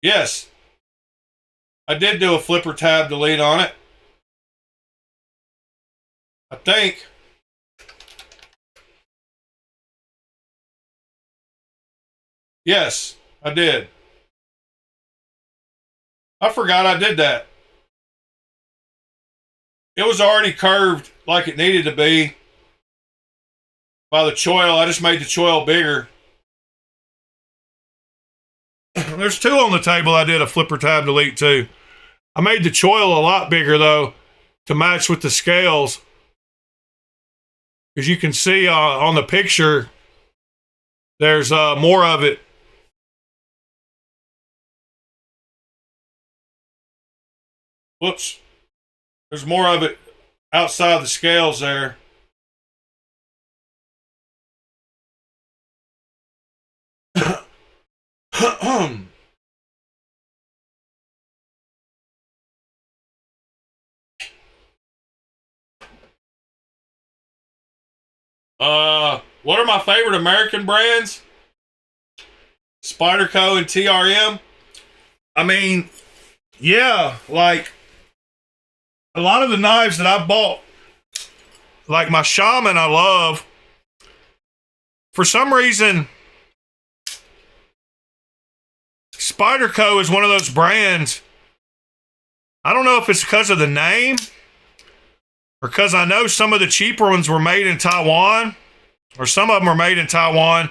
Yes. I did do a flipper tab delete on it. I think. Yes, I did. I forgot I did that. It was already curved like it needed to be by the choil. I just made the choil bigger. There's 2 on the table I did a flipper tab delete too. I made the choil a lot bigger though to match with the scales. As you can see on the picture, there's more of it. Whoops. There's more of it outside the scales there. What are my favorite American brands? Spyderco and TRM. I mean, yeah, like a lot of the knives that I bought, like my Shaman, I love. For some reason, Spyderco is one of those brands. I don't know if it's because of the name or because I know some of the cheaper ones were made in Taiwan, or some of them are made in Taiwan,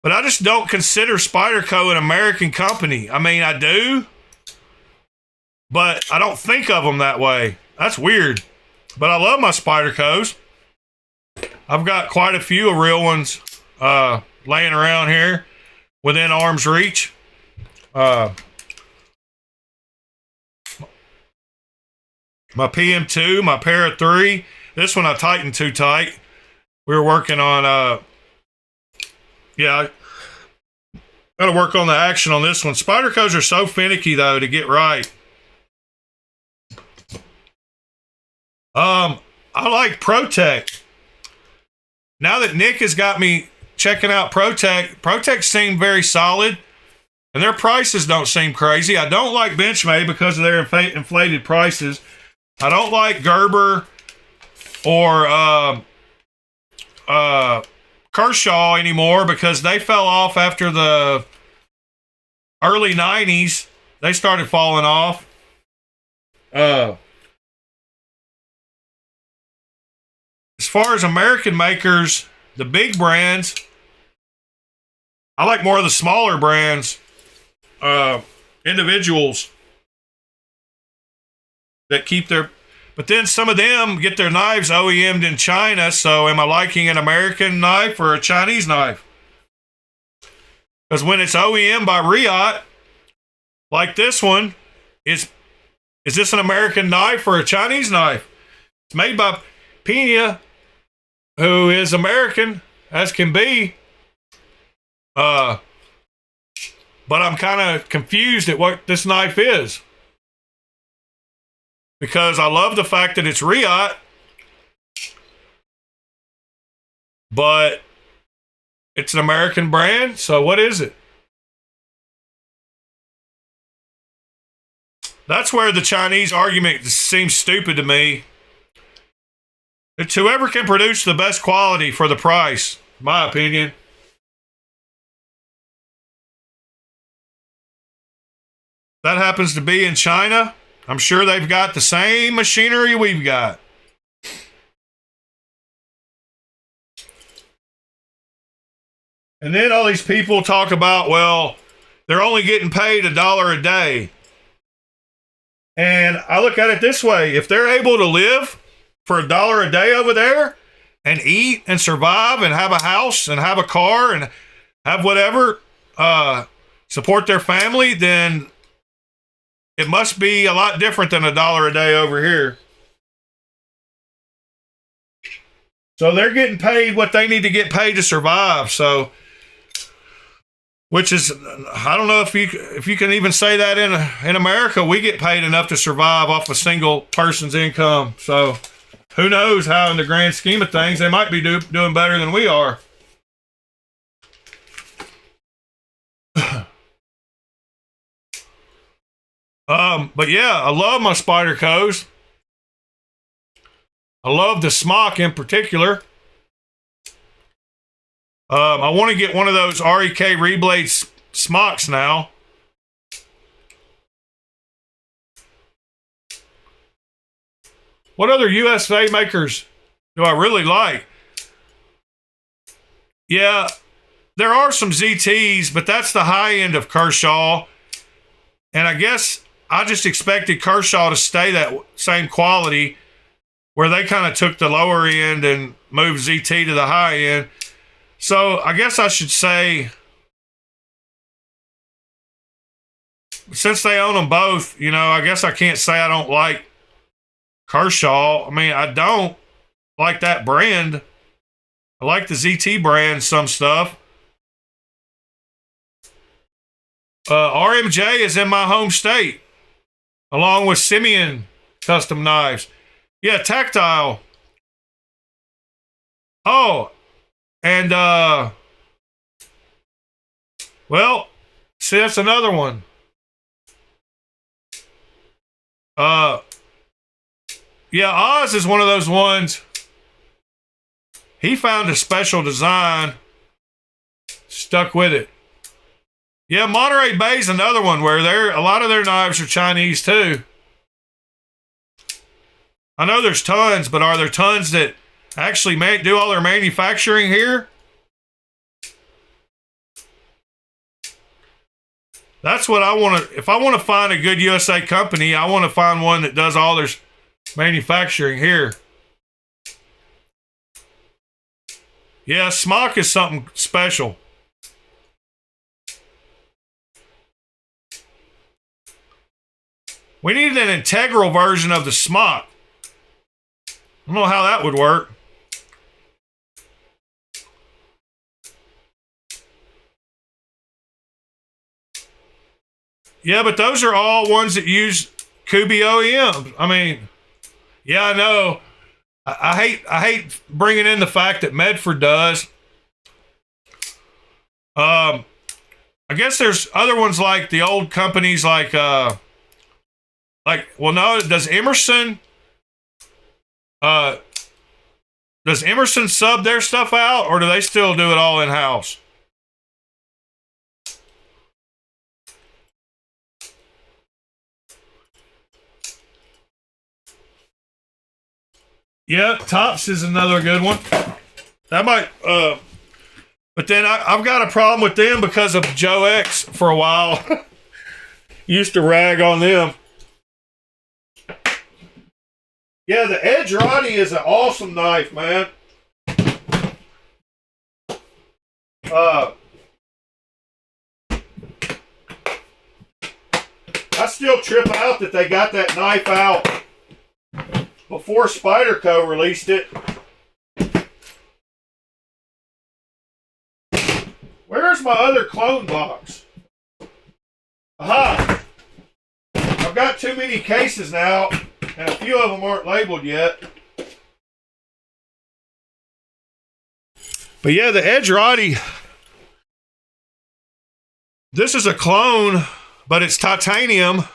but I just don't consider Spyderco an American company. I mean, I do, but I don't think of them that way. That's weird. But I love my Spydercos. I've got quite a few of real ones laying around here within arm's reach. My PM2, my Para 3. This one I tightened too tight. We were working on, yeah, got to work on the action on this one. Spydercos are so finicky, though, to get right. I like ProTech. Now that Nick has got me checking out ProTech seem very solid, and their prices don't seem crazy. I don't like Benchmade because of their inflated prices. I don't like Gerber or Kershaw anymore because they fell off after the early 90s. They started falling off. As far as American makers, the big brands, I like more of the smaller brands, individuals that keep their, but then some of them get their knives OEM'd in China. So am I liking an American knife or a Chinese knife? Because when it's OEM by Riot, like this one, is this an American knife or a Chinese knife? It's made by Pena, who is American as can be. But I'm kind of confused at what this knife is. Because I love the fact that it's Riot, but it's an American brand, so what is it? That's where the Chinese argument seems stupid to me. It's whoever can produce the best quality for the price, in my opinion. That happens to be in China. I'm sure they've got the same machinery we've got. And then all these people talk about, well, they're only getting paid $1 a day. And I look at it this way. If they're able to live for $1 a day over there and eat and survive and have a house and have a car and have whatever, support their family, then it must be a lot different than $1 a day over here. So they're getting paid what they need to get paid to survive. So, which is, I don't know if you can even say that in America. We get paid enough to survive off a single person's income. So who knows how in the grand scheme of things they might be doing better than we are. But yeah, I love my Spydercos. I love the smock in particular. I want to get one of those REK Reblade smocks now. What other USA makers do I really like? Yeah, there are some ZTs, but that's the high end of Kershaw. And I guess I just expected Kershaw to stay that same quality, where they kind of took the lower end and moved ZT to the high end. So I guess I should say, since they own them both, I guess I can't say I don't like Kershaw. I mean, I don't like that brand. I like the ZT brand, some stuff. RMJ is in my home state, along with Simeon Custom Knives. Yeah, Tactile. Oh, and, well, see, that's another one. Yeah, Oz is one of those ones. He found a special design, stuck with it. Yeah, Monterey Bay's another one where a lot of their knives are Chinese too. I know there's tons, but are there tons that actually do all their manufacturing here? That's what I want to. If I want to find a good USA company, I want to find one that does all their manufacturing here. Yeah, smock is something special. We need an integral version of the smock. I don't know how that would work. Yeah, but those are all ones that use Kubey OEM. I mean, yeah, I know. I hate bringing in the fact that Medford does. I guess there's other ones like the old companies like well, no, does Emerson sub their stuff out, or do they still do it all in-house? Yeah, Tops is another good one. That might, but then I've got a problem with them because of Joe X for a while. Used to rag on them. Yeah, the Edge Roddy is an awesome knife, man. I still trip out that they got that knife out before Spyderco released it. Where's my other clone box? Aha! I've got too many cases now, and a few of them aren't labeled yet. But yeah, the Edge Roddy, this is a clone, but it's titanium.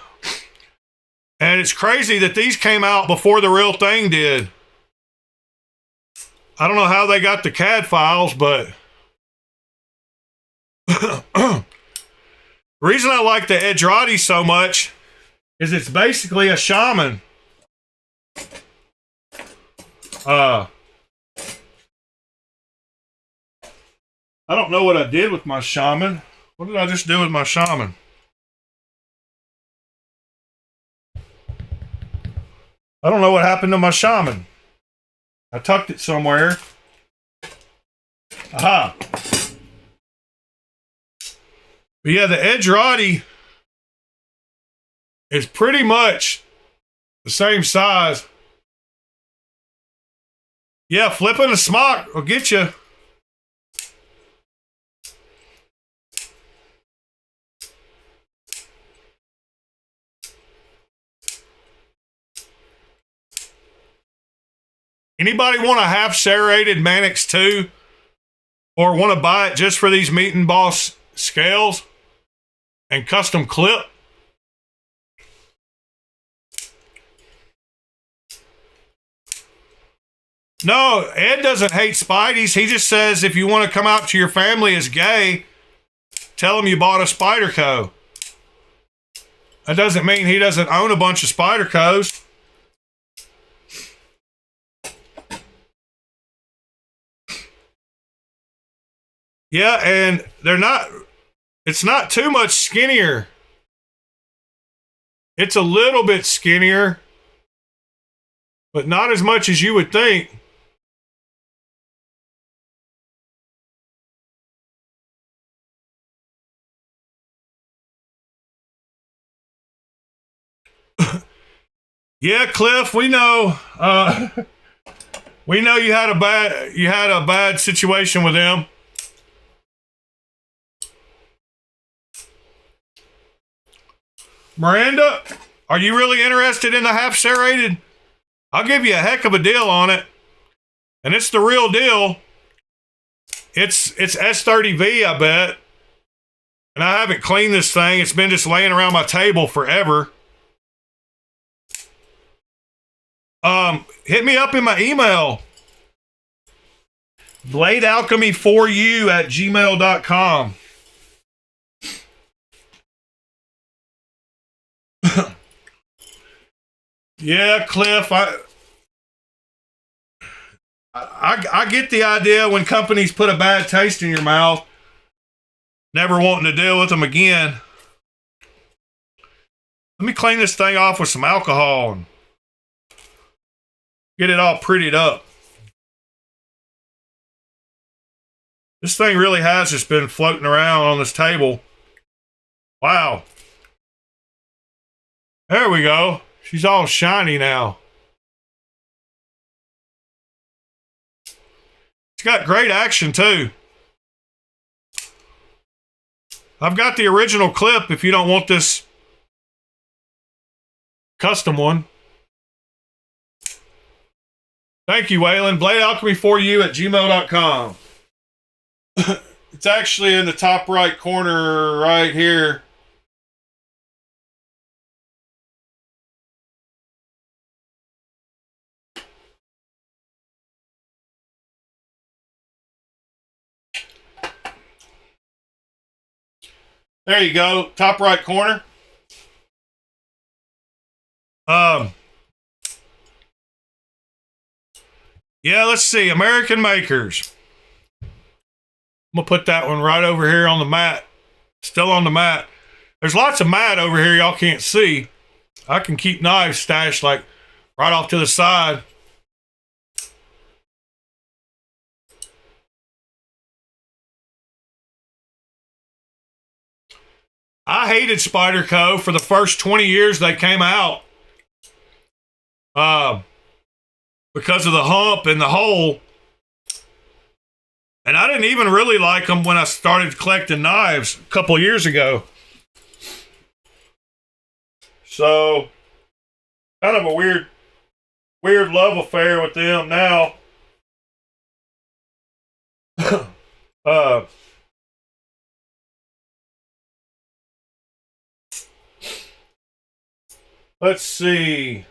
And it's crazy that these came out before the real thing did. I don't know how they got the CAD files, but the reason I like the Edge Roddy so much is it's basically a shaman. I don't know what I did with my shaman. What did I just do with my shaman? I don't know what happened to my shaman. I tucked it somewhere. Aha. But yeah, the Edge Roddy is pretty much the same size. Yeah, flipping a smock will get you. Anybody want a half serrated Mannix 2 or want to buy it just for these Meat and Boss scales and custom clip? No, Ed doesn't hate Spideys. He just says if you want to come out to your family as gay, tell them you bought a Spyderco. That doesn't mean he doesn't own a bunch of Spydercos. Yeah, and it's not too much skinnier. It's a little bit skinnier, but not as much as you would think. Yeah, Cliff, we know. We know you had a bad situation with them. Miranda, are you really interested in the half serrated? I'll give you a heck of a deal on it. And it's the real deal. It's S30V, I bet. And I haven't cleaned this thing. It's been just laying around my table forever. Hit me up in my email. BladeAlchemy4U@gmail.com. Yeah, Cliff, I get the idea when companies put a bad taste in your mouth, never wanting to deal with them again. Let me clean this thing off with some alcohol and get it all prettied up. This thing really has just been floating around on this table. Wow. There we go. She's all shiny now. It's got great action too. I've got the original clip if you don't want this custom one. Thank you, Waylon. BladeAlchemy4U@gmail.com. It's actually in the top right corner right here. There you go, top right corner. Yeah, let's see, American makers. I'm gonna put that one right over here on the mat. Still on the mat. There's lots of mat over here y'all can't see. I can keep knives stashed like right off to the side. I hated Spyderco for the first 20 years they came out. Because of the hump and the hole. And I didn't even really like them when I started collecting knives a couple years ago. So, kind of a weird love affair with them now. Let's see.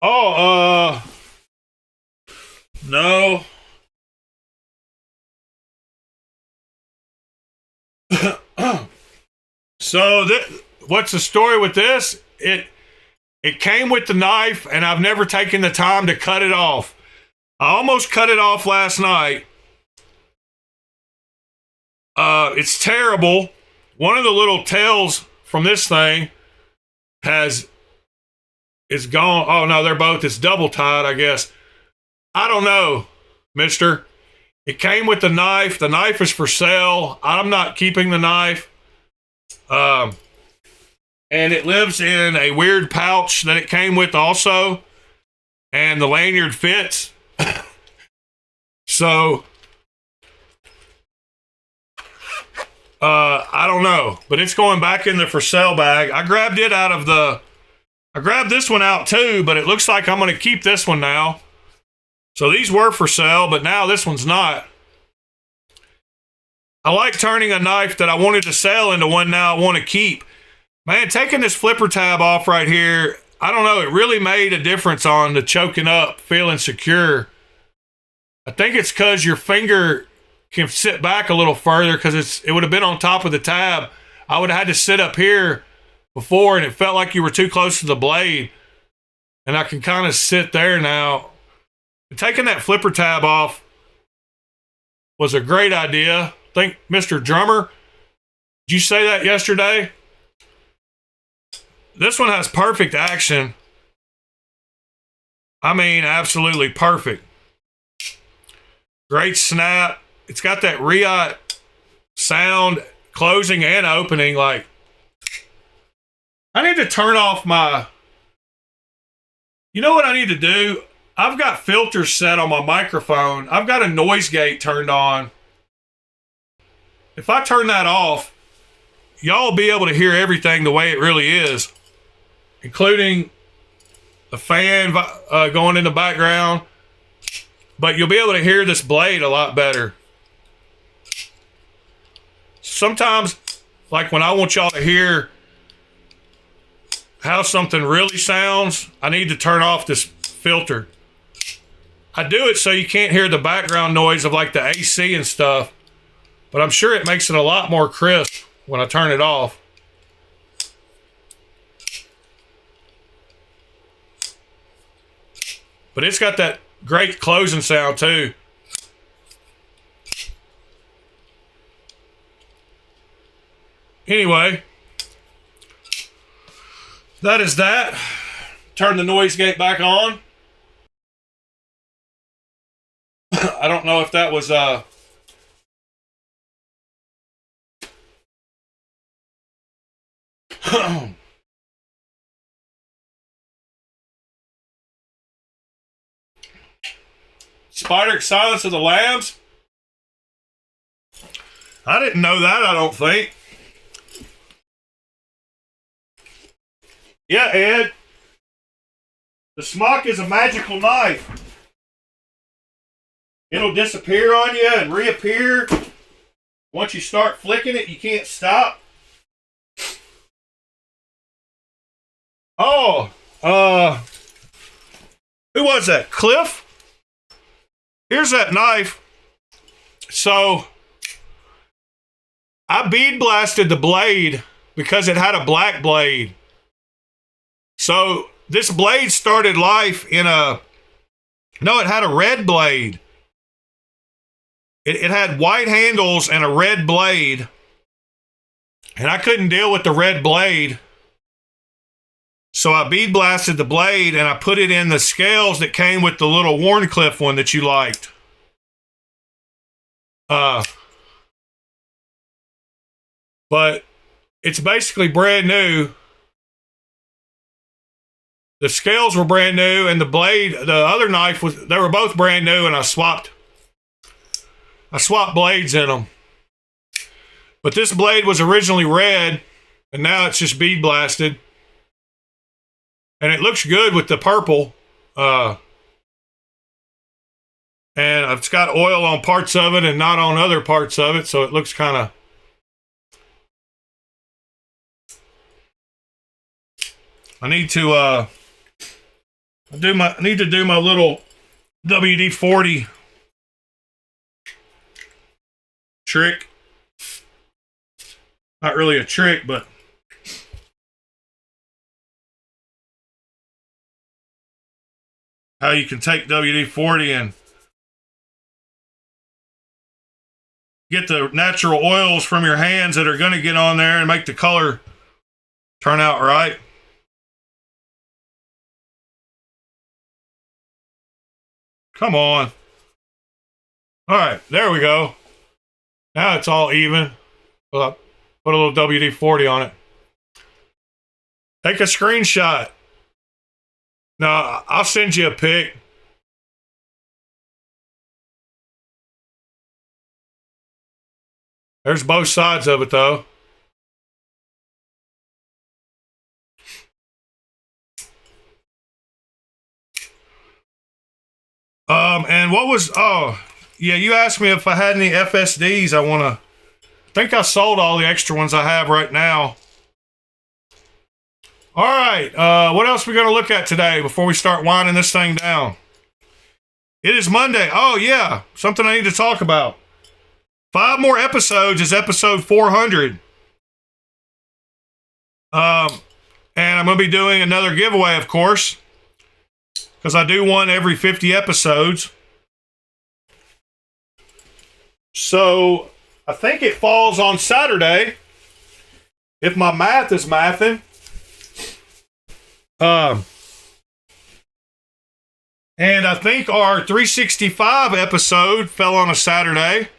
Oh, no. So what's the story with this? It came with the knife, and I've never taken the time to cut it off. I almost cut it off last night. It's terrible. One of the little tails from this thing is gone. Oh no, they're both. It's double tied, I guess. I don't know, mister. It came with the knife. The knife is for sale. I'm not keeping the knife. And it lives in a weird pouch that it came with also. And the lanyard fits. So, I don't know. But it's going back in the for sale bag. I grabbed this one out too, but it looks like I'm going to keep this one now. So these were for sale, but now this one's not. I like turning a knife that I wanted to sell into one now I want to keep. Man, taking this flipper tab off right here, I don't know, it really made a difference on the choking up, feeling secure. I think it's because your finger can sit back a little further because it would have been on top of the tab. I would have had to sit up here before, and it felt like you were too close to the blade. And I can kind of sit there now. Taking that flipper tab off was a great idea. I think Mr. Drummer, did you say that yesterday? This one has perfect action. I mean, absolutely perfect. Great snap. It's got that Riot sound, closing and opening. Like, I need to turn off my... You know what I need to do? I've got filters set on my microphone. I've got a noise gate turned on. If I turn that off, y'all will be able to hear everything the way it really is, including the fan going in the background. But you'll be able to hear this blade a lot better. Sometimes, like when I want y'all to hear how something really sounds, I need to turn off this filter. I do it so you can't hear the background noise of like the AC and stuff, but I'm sure it makes it a lot more crisp when I turn it off. But it's got that great closing sound too. Anyway, that is that. Turn the noise gate back on. I don't know if that was Spider Silence of the Lambs. I didn't know that, I don't think. Yeah, Ed. The smock is a magical knife. It'll disappear on you and reappear. Once you start flicking it, you can't stop. Oh, who was that? Cliff? Here's that knife. So, I bead blasted the blade because it had a black blade. So, this blade started life in a... No, it had a red blade. It had white handles and a red blade. And I couldn't deal with the red blade. So I bead blasted the blade and I put it in the scales that came with the little Warncliffe one that you liked. But it's basically brand new. The scales were brand new and the blade, the other knife was, they were both brand new, and I swapped blades in them. But this blade was originally red and now it's just bead blasted. And it looks good with the purple. And it's got oil on parts of it and not on other parts of it, so it looks kind of... I need to do my little WD-40 trick. Not really a trick, but how you can take WD-40 and get the natural oils from your hands that are going to get on there and make the color turn out right. Come on. All right, there we go. Now it's all even. Well, put a little WD-40 on it. Take a screenshot. No, I'll send you a pic. There's both sides of it, though. And what was... Oh, yeah, you asked me if I had any FSDs I think I sold all the extra ones I have right now. All right, what else are we going to look at today before we start winding this thing down? It is Monday. Oh, yeah, something I need to talk about. 5 more episodes is episode 400. And I'm going to be doing another giveaway, of course, because I do one every 50 episodes. So I think it falls on Saturday, if my math is mathing. And I think our 365 episode fell on a Saturday.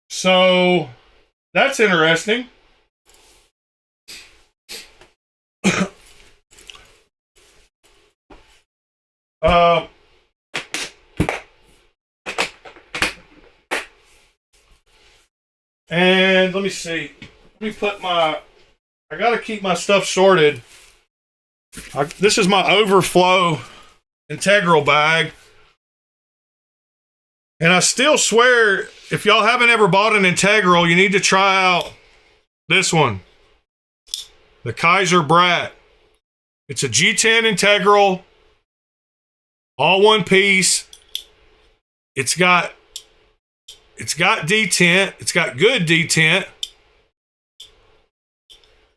So that's interesting. And let me see. Let me put I got to keep my stuff sorted. This is my overflow integral bag. And I still swear, if y'all haven't ever bought an integral, you need to try out this one. The Kaiser Brat. It's a G10 integral. All one piece. It's got detent. It's got good detent.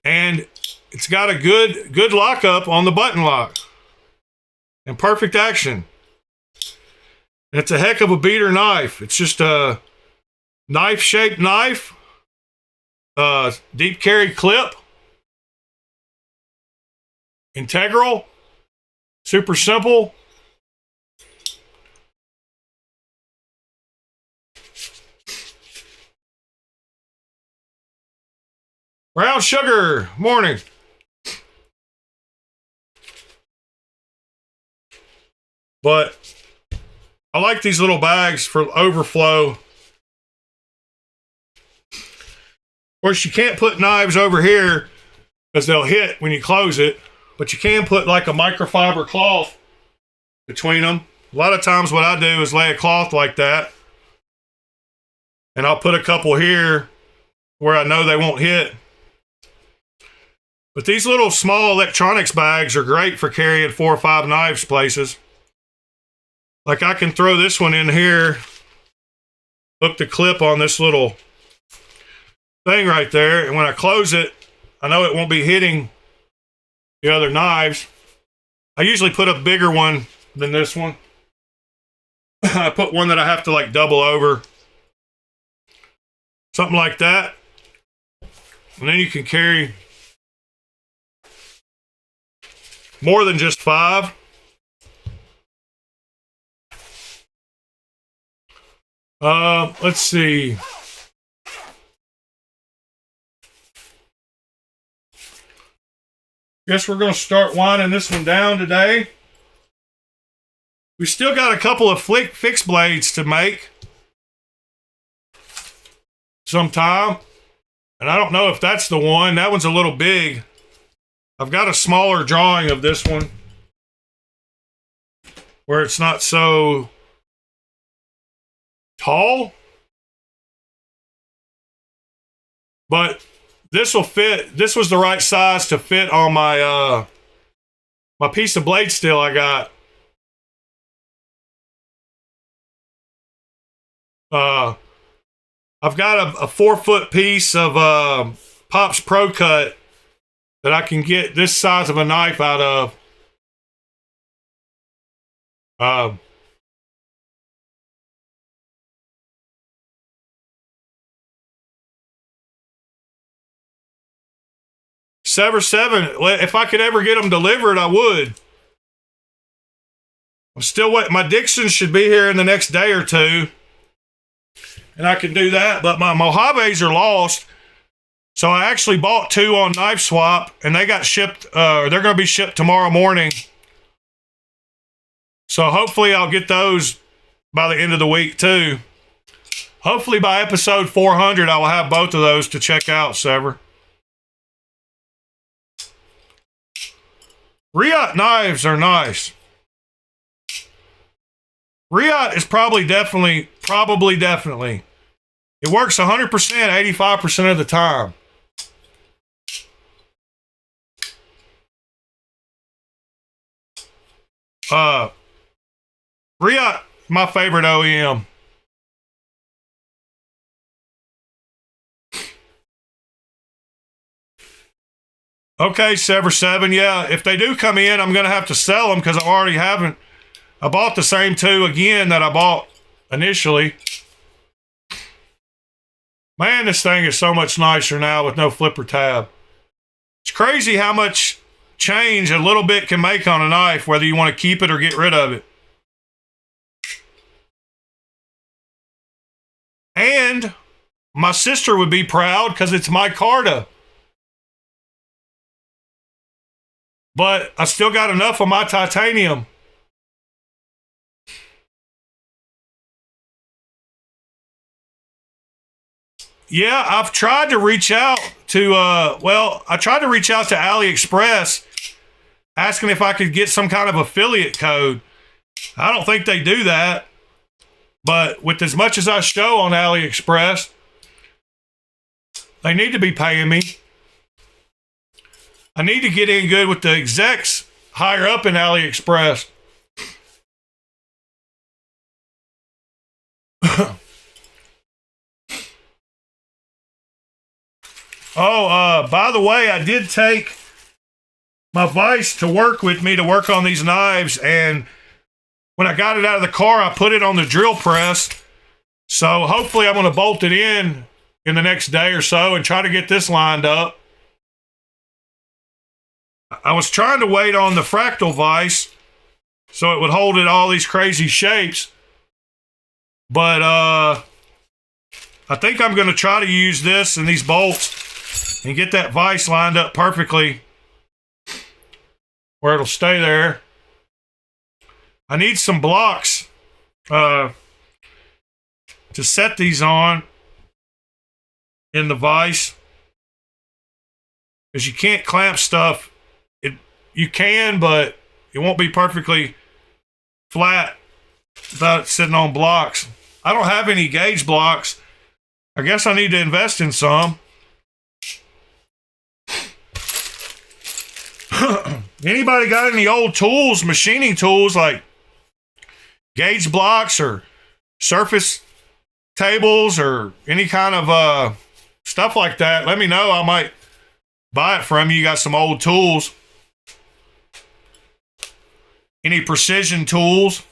And it's got a good lockup on the button lock. And perfect action. It's a heck of a beater knife. It's just a knife-shaped knife deep carry clip. Integral. Super simple. Brown sugar. Morning. But I like these little bags for overflow. Of course, you can't put knives over here because they'll hit when you close it. But you can put like a microfiber cloth between them. A lot of times what I do is lay a cloth like that. And I'll put a couple here where I know they won't hit. But these little small electronics bags are great for carrying 4 or 5 knives places. Like I can throw this one in here, hook the clip on this little thing right there, and when I close it, I know it won't be hitting the other knives. I usually put a bigger one than this one. I put one that I have to like double over. Something like that. And then you can carry more than just 5. Let's see. Guess we're going to start winding this one down today. We still got a couple of fixed blades to make sometime. And I don't know if that's the one. That one's a little big. I've got a smaller drawing of this one where it's not so tall. But this will fit. This was the right size to fit on my my piece of blade steel I got. I've got a 4-foot piece of Pop's Pro Cut that I can get this size of a knife out of. Sever 7. If I could ever get them delivered, I would. I'm still waiting. My Dixon should be here in the next day or two. And I can do that. But my Mojaves are lost. So I actually bought 2 on Knife Swap. And they got shipped. They're going to be shipped tomorrow morning. So hopefully I'll get those by the end of the week too. Hopefully by episode 400 I will have both of those to check out, Sever. Riot knives are nice. Riot is probably definitely. It works 100%, 85% of the time. Riot, my favorite OEM. Okay, Sever 7. Yeah, if they do come in, I'm going to have to sell them because I already haven't. I bought the same 2 again that I bought initially. Man, this thing is so much nicer now with no flipper tab. It's crazy how much change a little bit can make on a knife, whether you want to keep it or get rid of it. And my sister would be proud because it's my Carta. But I still got enough of my titanium. Yeah, I've tried to reach out to, I tried to reach out to AliExpress asking if I could get some kind of affiliate code. I don't think they do that. But with as much as I show on AliExpress, they need to be paying me. I need to get in good with the execs higher up in AliExpress. By the way, I did take my vise to work with me to work on these knives, and when I got it out of the car, I put it on the drill press. So hopefully I'm going to bolt it in in the next day or so and try to get this lined up. I was trying to wait on the fractal vise so it would hold it all these crazy shapes. But I think I'm going to try to use this and these bolts and get that vise lined up perfectly where it'll stay there. I need some blocks to set these on in the vise, because you can't clamp stuff. You can, but it won't be perfectly flat without it sitting on blocks. I don't have any gauge blocks. I guess I need to invest in some. Anybody got any old tools, machining tools like gauge blocks or surface tables or any kind of stuff like that? Let me know. I might buy it from you. You got some old tools. Any precision tools?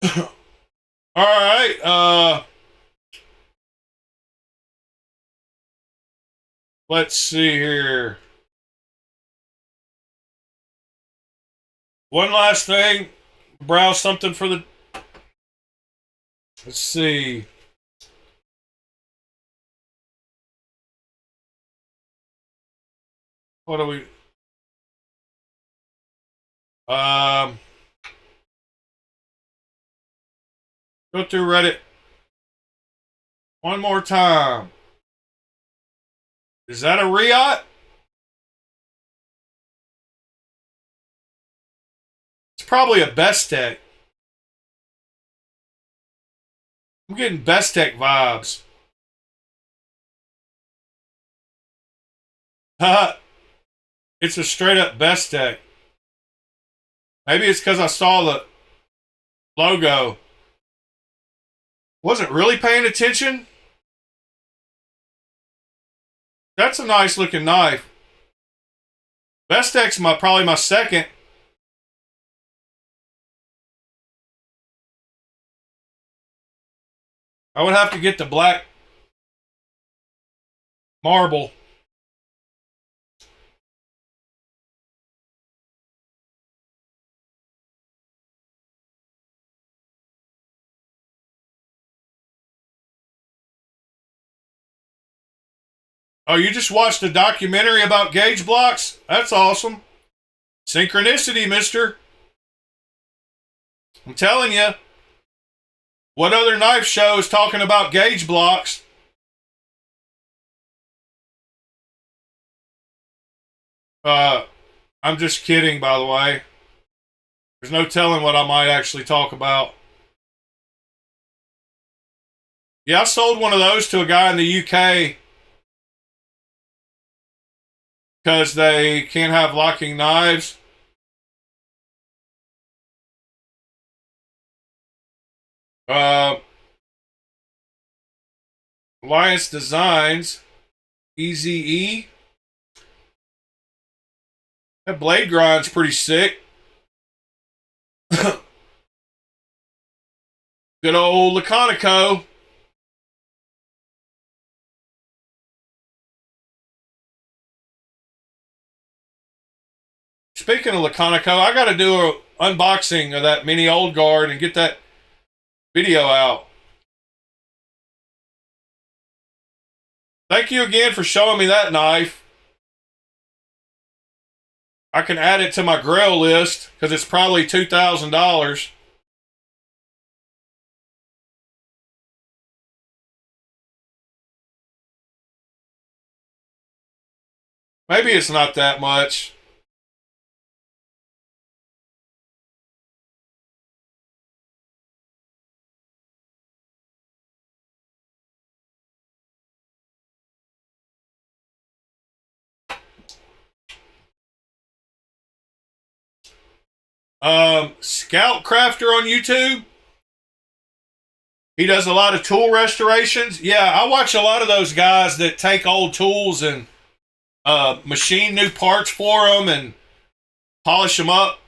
All right. Let's see here. One last thing. Browse something for the... Let's see. What do we... Go through Reddit one more time. Is that a Riot? It's probably a Bestech. I'm getting Bestech vibes. Haha. It's a straight up Bestech. Maybe it's because I saw the logo. Wasn't really paying attention. That's a nice looking knife. Bestech's probably my second. I would have to get the black marble. Oh, you just watched a documentary about gauge blocks? That's awesome. Synchronicity, mister. I'm telling you. What other knife show is talking about gauge blocks? I'm just kidding, by the way. There's no telling what I might actually talk about. Yeah, I sold one of those to a guy in the UK because they can't have locking knives. Alliance Designs, EZE. That blade grind's pretty sick. Good old Laconico. Speaking of Laconico, I got to do an unboxing of that mini old guard and get that video out. Thank you again for showing me that knife. I can add it to my grail list because it's probably $2,000. Maybe it's not that much. Scout Crafter on YouTube. He does a lot of tool restorations. Yeah, I watch a lot of those guys that take old tools and machine new parts for them and polish them up.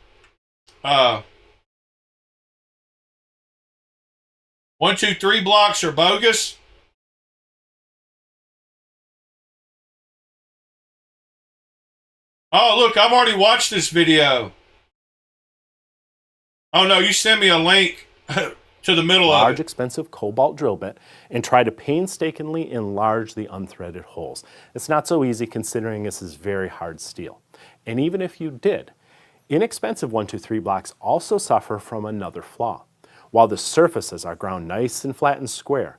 1, 2, 3 blocks are bogus. Oh, look, I've already watched this video. Oh, no, you sent me a link to the middle of it. Large, expensive cobalt drill bit and try to painstakingly enlarge the unthreaded holes. It's not so easy considering this is very hard steel. And even if you did, inexpensive 1, 2, 3 blocks also suffer from another flaw. While the surfaces are ground nice and flat and square,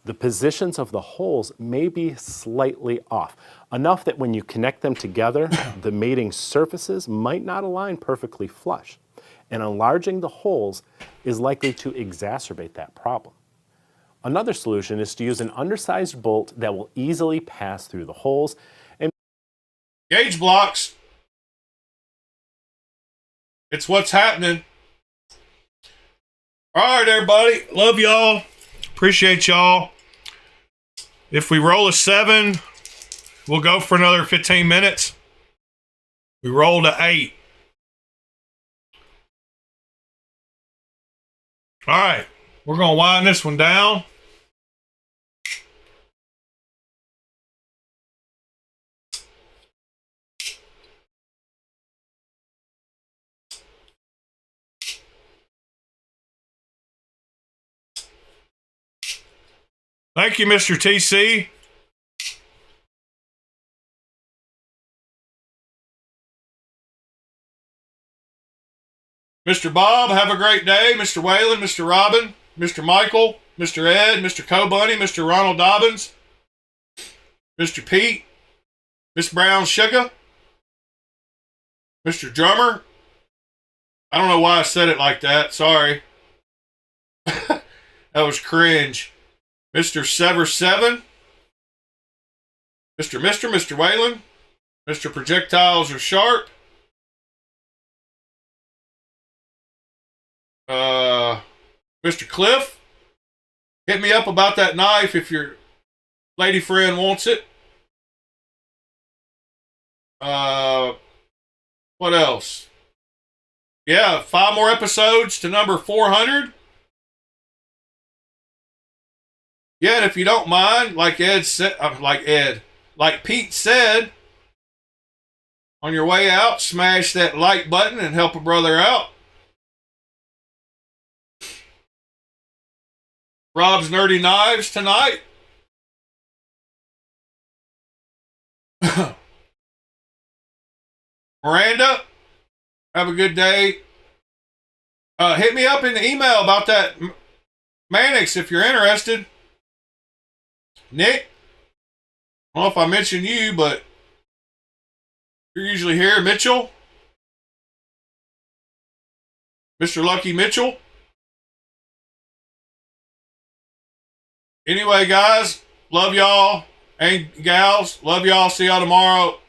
the positions of the holes may be slightly off, enough that when you connect them together, the mating surfaces might not align perfectly flush. And enlarging the holes is likely to exacerbate that problem. Another solution is to use an undersized bolt that will easily pass through the holes. And gauge blocks. It's what's happening. All right, everybody. Love y'all. Appreciate y'all. If we roll a 7, we'll go for another 15 minutes. We rolled a 8. All right. We're going to wind this one down. Thank you, Mr. TC. Mr. Bob, have a great day. Mr. Whalen, Mr. Robin, Mr. Michael, Mr. Ed, Mr. Co-Bunny, Mr. Ronald Dobbins, Mr. Pete, Miss Brown Sugar, Mr. Drummer. I don't know why I said it like that. Sorry. That was cringe. Mr. Sever7, Mr. Whalen, Mr. Projectiles are sharp, Mr. Cliff, hit me up about that knife if your lady friend wants it. What else? Yeah, 5 more episodes to number 400. Yeah, and if you don't mind, like Pete said, on your way out, smash that like button and help a brother out. Rob's Nerdy Knives tonight. Miranda, have a good day. Hit me up in the email about that Mannix if you're interested. Nick, I don't know if I mentioned you, but you're usually here. Mitchell, Mr. Lucky Mitchell. Anyway, guys, love y'all and gals. Love y'all. See y'all tomorrow.